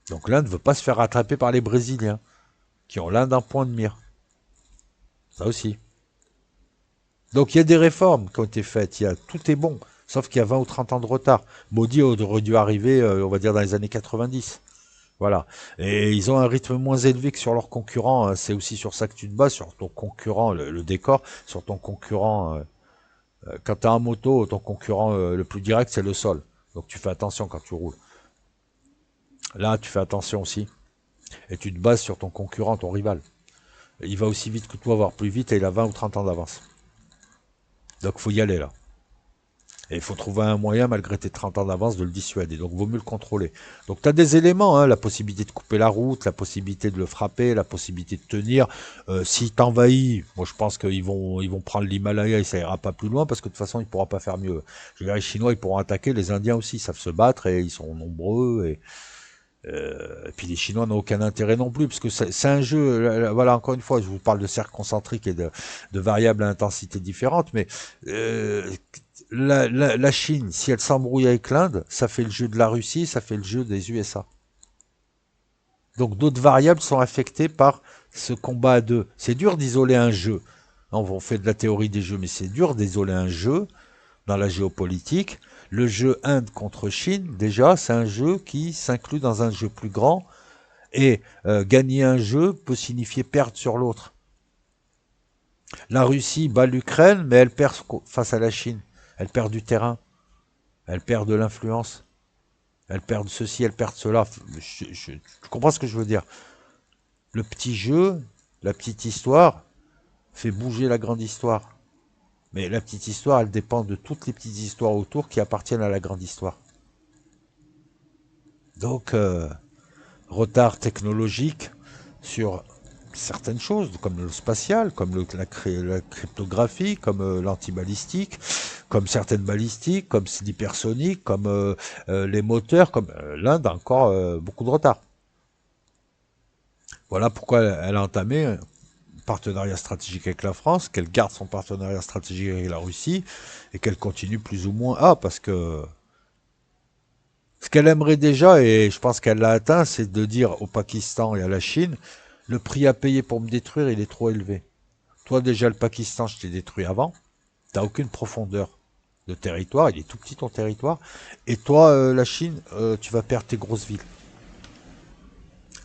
Donc l'Inde ne veut pas se faire rattraper par les Brésiliens, qui ont l'Inde en point de mire. Ça aussi. Donc il y a des réformes qui ont été faites, tout est bon, sauf qu'il y a 20 ou 30 ans de retard. Modi aurait dû arriver, on va dire, dans les années 90. Voilà. Et ils ont un rythme moins élevé que sur leurs concurrents. Hein. C'est aussi sur ça que tu te bats, sur ton concurrent, le décor, sur ton concurrent. Quand tu as en moto, ton concurrent le plus direct, c'est le sol. Donc tu fais attention quand tu roules. Là, tu fais attention aussi. Et tu te bases sur ton concurrent, ton rival. Il va aussi vite que toi, voire plus vite, et il a 20 ou 30 ans d'avance. Donc il faut y aller là. Et il faut trouver un moyen, malgré tes 30 ans d'avance, de le dissuader. Donc, vaut mieux le contrôler. Donc, tu as des éléments, hein, la possibilité de couper la route, la possibilité de le frapper, la possibilité de tenir. S'il t'envahit, moi, je pense qu'ils vont prendre l'Himalaya et ça ira pas plus loin parce que de toute façon, il pourra pas faire mieux. Je veux dire, les Chinois, ils pourront attaquer, les Indiens aussi, ils savent se battre et ils sont nombreux. Et puis les Chinois n'ont aucun intérêt non plus, parce que c'est un jeu, voilà, encore une fois, je vous parle de cercles concentriques et de variables à intensité différentes, mais la Chine, si elle s'embrouille avec l'Inde, ça fait le jeu de la Russie, ça fait le jeu des USA. Donc d'autres variables sont affectées par ce combat à deux. C'est dur d'isoler un jeu. On fait de la théorie des jeux, mais c'est dur d'isoler un jeu dans la géopolitique. Le jeu Inde contre Chine, déjà, c'est un jeu qui s'inclut dans un jeu plus grand. Et gagner un jeu peut signifier perdre sur l'autre. La Russie bat l'Ukraine, mais elle perd face à la Chine. Elle perd du terrain. Elle perd de l'influence. Elle perd de ceci, elle perd de cela. Tu comprends ce que je veux dire? Le petit jeu, la petite histoire, fait bouger la grande histoire. Mais la petite histoire, elle dépend de toutes les petites histoires autour qui appartiennent à la grande histoire. Donc, retard technologique sur certaines choses, comme le spatial, comme la cryptographie, comme l'antibalistique, comme certaines balistiques, comme l'hypersonique, comme les moteurs, comme l'Inde a encore beaucoup de retard. Voilà pourquoi elle a entamé un partenariat stratégique avec la France, qu'elle garde son partenariat stratégique avec la Russie et qu'elle continue plus ou moins. Parce que ce qu'elle aimerait déjà, et je pense qu'elle l'a atteint, c'est de dire au Pakistan et à la Chine, le prix à payer pour me détruire, il est trop élevé. Toi déjà, le Pakistan, je t'ai détruit avant, t'as aucune profondeur de territoire, il est tout petit ton territoire, et toi, la Chine, tu vas perdre tes grosses villes.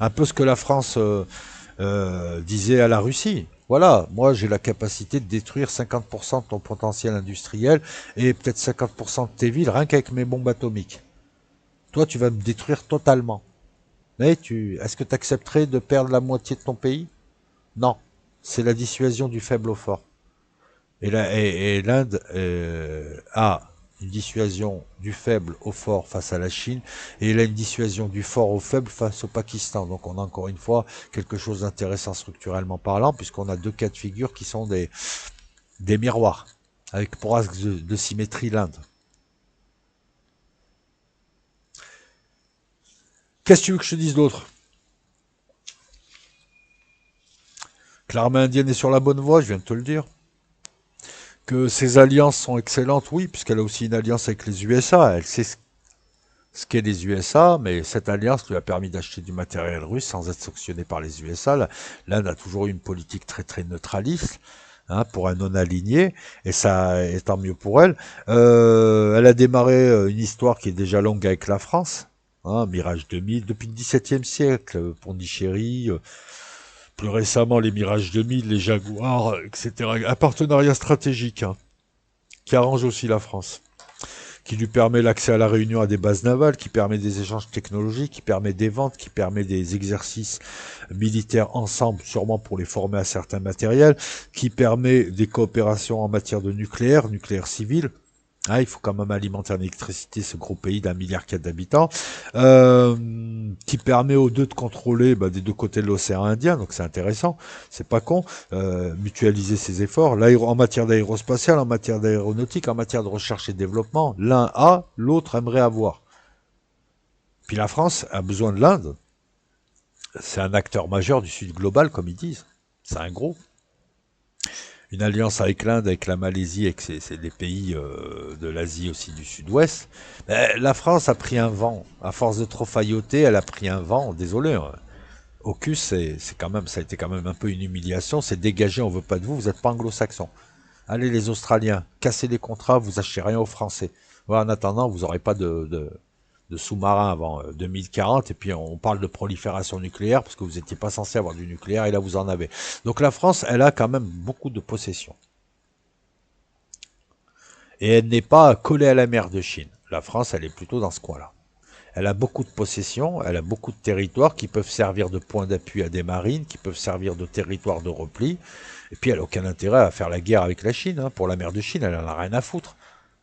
Un peu ce que la France disait à la Russie. Voilà, moi j'ai la capacité de détruire 50% de ton potentiel industriel et peut-être 50% de tes villes rien qu'avec mes bombes atomiques. Toi, tu vas me détruire totalement. Mais est-ce que tu accepterais de perdre la moitié de ton pays? Non. C'est la dissuasion du faible au fort. Et l'Inde a une dissuasion du faible au fort face à la Chine, et il a une dissuasion du fort au faible face au Pakistan. Donc on a encore une fois quelque chose d'intéressant structurellement parlant, puisqu'on a deux cas de figure qui sont des miroirs, avec pour axe de symétrie l'Inde. Qu'est-ce que tu veux que je te dise d'autre? Que l'armée indienne est sur la bonne voie, je viens de te le dire. Que ses alliances sont excellentes, oui, puisqu'elle a aussi une alliance avec les USA. Elle sait ce qu'est les USA, mais cette alliance lui a permis d'acheter du matériel russe sans être sanctionné par les USA. L'Inde a toujours eu une politique très très neutraliste, hein, pour un non-aligné, et ça est tant mieux pour elle. Elle a démarré une histoire qui est déjà longue avec la France, hein, Mirage 2000, depuis le XVIIe siècle, Pondichéry, plus récemment les Mirage 2000, les Jaguars, etc. Un partenariat stratégique, hein, qui arrange aussi la France, qui lui permet l'accès à la Réunion à des bases navales, qui permet des échanges technologiques, qui permet des ventes, qui permet des exercices militaires ensemble, sûrement pour les former à certains matériels, qui permet des coopérations en matière de nucléaire civil. Ah, il faut quand même alimenter en électricité ce gros pays d'1,4 milliard d'habitants, qui permet aux deux de contrôler des deux côtés de l'océan Indien, donc c'est intéressant, c'est pas con, mutualiser ses efforts, en matière d'aérospatiale, en matière d'aéronautique, en matière de recherche et développement, l'un a, l'autre aimerait avoir. Puis la France a besoin de l'Inde, c'est un acteur majeur du Sud global, comme ils disent, c'est un gros. Une alliance avec l'Inde, avec la Malaisie, et c'est des pays de l'Asie aussi du Sud-Ouest. La France a pris un vent. À force de trop failloter, elle a pris un vent. Désolé. Hein. AUKUS, c'est quand même, ça a été quand même un peu une humiliation. C'est dégagé, on veut pas de vous. Vous n'êtes pas anglo-saxons. Allez les Australiens, cassez les contrats, vous achetez rien aux Français. Voilà, en attendant, vous n'aurez pas de sous-marins avant 2040, et puis on parle de prolifération nucléaire, parce que vous n'étiez pas censé avoir du nucléaire, et là vous en avez. Donc la France, elle a quand même beaucoup de possessions. Et elle n'est pas collée à la mer de Chine. La France, elle est plutôt dans ce coin-là. Elle a beaucoup de possessions, elle a beaucoup de territoires qui peuvent servir de point d'appui à des marines, qui peuvent servir de territoire de repli, et puis elle n'a aucun intérêt à faire la guerre avec la Chine, hein. Pour la mer de Chine, elle en a rien à foutre.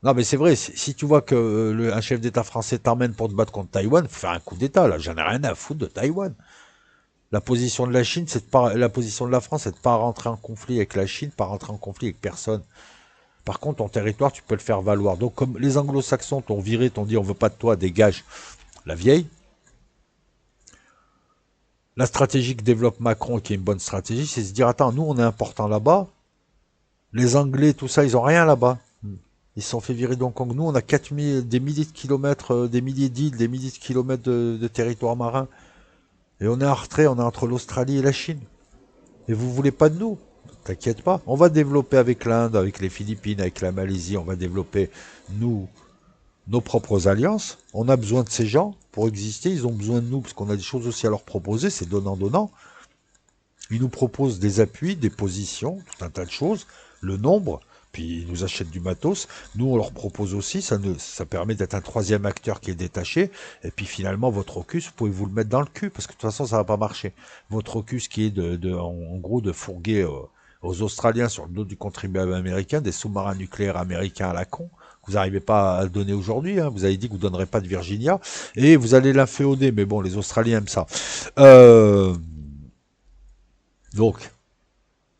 Non mais c'est vrai, si tu vois que un chef d'État français t'emmène pour te battre contre Taïwan, faut faire un coup d'État, là, j'en ai rien à foutre de Taïwan. La position de la Chine, c'est de pas, la position de la France, c'est de pas rentrer en conflit avec la Chine, pas rentrer en conflit avec personne. Par contre, ton territoire, tu peux le faire valoir. Donc, comme les anglo-saxons t'ont viré, t'ont dit on veut pas de toi, dégage la vieille. La stratégie que développe Macron, qui est une bonne stratégie, c'est de se dire attends, nous on est important là-bas. Les Anglais, tout ça, ils ont rien là-bas. Ils se sont fait virer d'Hong Kong. Nous, on a 4000, des milliers de kilomètres, des milliers d'îles, des milliers de kilomètres de territoire marin. Et on est en retrait, on est entre l'Australie et la Chine. Et vous voulez pas de nous? T'inquiète pas. On va développer avec l'Inde, avec les Philippines, avec la Malaisie, on va développer, nous, nos propres alliances. On a besoin de ces gens pour exister. Ils ont besoin de nous parce qu'on a des choses aussi à leur proposer. C'est donnant-donnant. Ils nous proposent des appuis, des positions, tout un tas de choses, le nombre. Puis ils nous achètent du matos. Nous, on leur propose aussi. Ça permet d'être un troisième acteur qui est détaché. Et puis finalement, votre AUKUS, vous pouvez vous le mettre dans le cul parce que de toute façon, ça va pas marcher. Votre AUKUS qui est en gros de fourguer aux Australiens sur le dos du contribuable américain des sous-marins nucléaires américains à la con. Vous n'arrivez pas à le donner aujourd'hui, hein. Vous avez dit que vous ne donnerez pas de Virginia, et vous allez l'inféoder, mais bon, les Australiens aiment ça. Donc,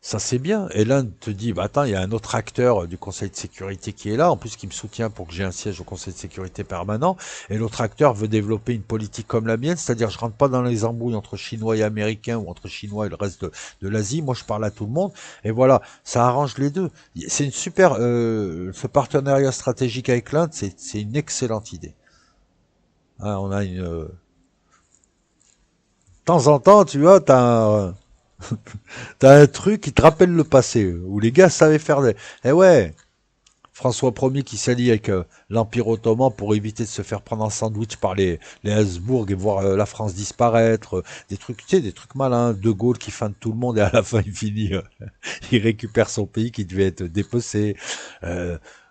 ça c'est bien. Et l'Inde te dit, bah attends, il y a un autre acteur du Conseil de sécurité qui est là, en plus qui me soutient pour que j'ai un siège au Conseil de sécurité permanent, et l'autre acteur veut développer une politique comme la mienne, c'est-à-dire je rentre pas dans les embrouilles entre Chinois et Américains ou entre Chinois et le reste de l'Asie, moi je parle à tout le monde, et voilà, ça arrange les deux. C'est une super... ce partenariat stratégique avec l'Inde, c'est une excellente idée. Hein, on a une... de temps en temps, tu vois, t'as un truc qui te rappelle le passé, où les gars savaient faire des... Eh ouais, François Ier qui s'allie avec l'Empire ottoman pour éviter de se faire prendre en sandwich par les Habsbourg et voir la France disparaître, des trucs, tu sais, des trucs malins, De Gaulle qui feinte tout le monde et à la fin il finit, il récupère son pays qui devait être dépecé.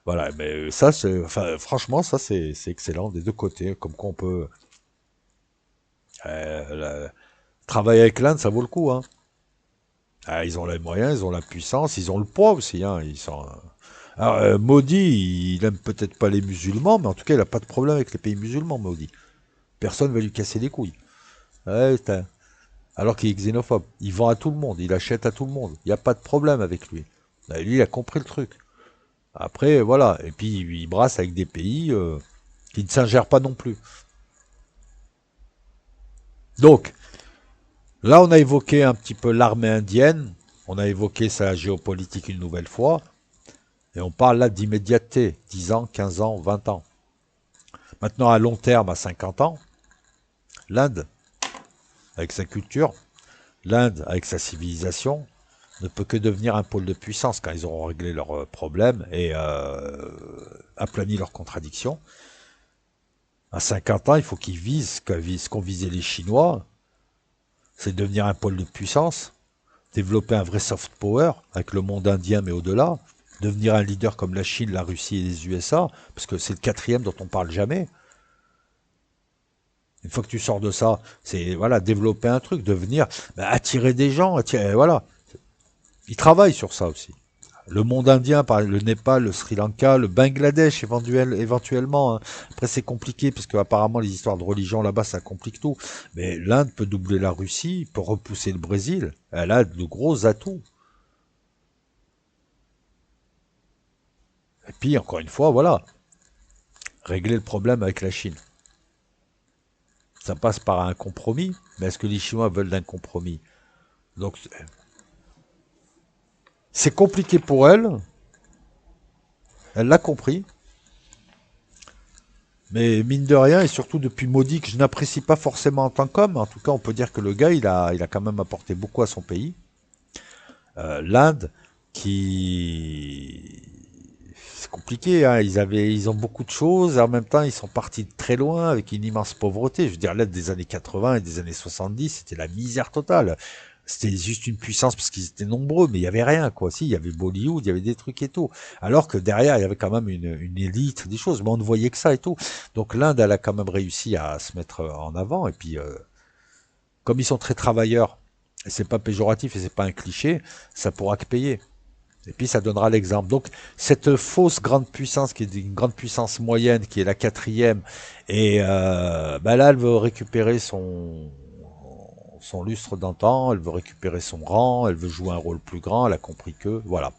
Voilà, mais ça, enfin, franchement, ça c'est excellent des deux côtés, comme quoi on peut travailler avec l'Inde, ça vaut le coup, hein. Ah, ils ont les moyens, ils ont la puissance, ils ont le poids aussi, hein. Ils sont, Alors, Modi, il aime peut-être pas les musulmans, mais en tout cas, il a pas de problème avec les pays musulmans, Modi. Personne va lui casser les couilles. Ouais, alors qu'il est xénophobe. Il vend à tout le monde, il achète à tout le monde. Il n'y a pas de problème avec lui. Lui, il a compris le truc. Après, voilà. Et puis, il brasse avec des pays qui ne s'ingèrent pas non plus. Donc, là, on a évoqué un petit peu l'armée indienne. On a évoqué sa géopolitique une nouvelle fois. Et on parle là d'immédiateté. 10 ans, 15 ans, 20 ans. Maintenant, à long terme, à 50 ans, l'Inde, avec sa culture, l'Inde, avec sa civilisation, ne peut que devenir un pôle de puissance quand ils auront réglé leurs problèmes et aplani leurs contradictions. À 50 ans, il faut qu'ils visent ce qu'ont visé les Chinois, c'est devenir un pôle de puissance, développer un vrai soft power avec le monde indien mais au-delà, devenir un leader comme la Chine, la Russie et les USA, parce que c'est le quatrième dont on parle jamais. Une fois que tu sors de ça, c'est voilà, développer un truc, devenir, attirer des gens, voilà. Ils travaillent sur ça aussi. Le monde indien, le Népal, le Sri Lanka, le Bangladesh éventuellement. Hein. Après c'est compliqué parce que apparemment les histoires de religion là-bas ça complique tout. Mais l'Inde peut doubler la Russie, peut repousser le Brésil. Elle a de gros atouts. Et puis encore une fois, voilà, régler le problème avec la Chine. Ça passe par un compromis, mais est-ce que les Chinois veulent un compromis? Donc c'est compliqué pour elle. Elle l'a compris. Mais mine de rien, et surtout depuis Modi, que je n'apprécie pas forcément en tant qu'homme, en tout cas on peut dire que le gars, il a quand même apporté beaucoup à son pays. L'Inde, qui... C'est compliqué, hein. Ils ont beaucoup de choses, et en même temps ils sont partis de très loin avec une immense pauvreté. Je veux dire, l'Inde des années 80 et des années 70, c'était la misère totale. C'était juste une puissance parce qu'ils étaient nombreux, mais il y avait rien, quoi. Si, il y avait Bollywood, il y avait des trucs et tout. Alors que derrière, il y avait quand même une élite, des choses, mais on ne voyait que ça et tout. Donc l'Inde, elle a quand même réussi à se mettre en avant. Et puis, comme ils sont très travailleurs, et c'est pas péjoratif et c'est pas un cliché, ça pourra que payer. Et puis ça donnera l'exemple. Donc cette fausse grande puissance qui est une grande puissance moyenne, qui est la quatrième, et là elle veut récupérer son lustre d'antan, elle veut récupérer son rang, elle veut jouer un rôle plus grand, elle a compris que, voilà.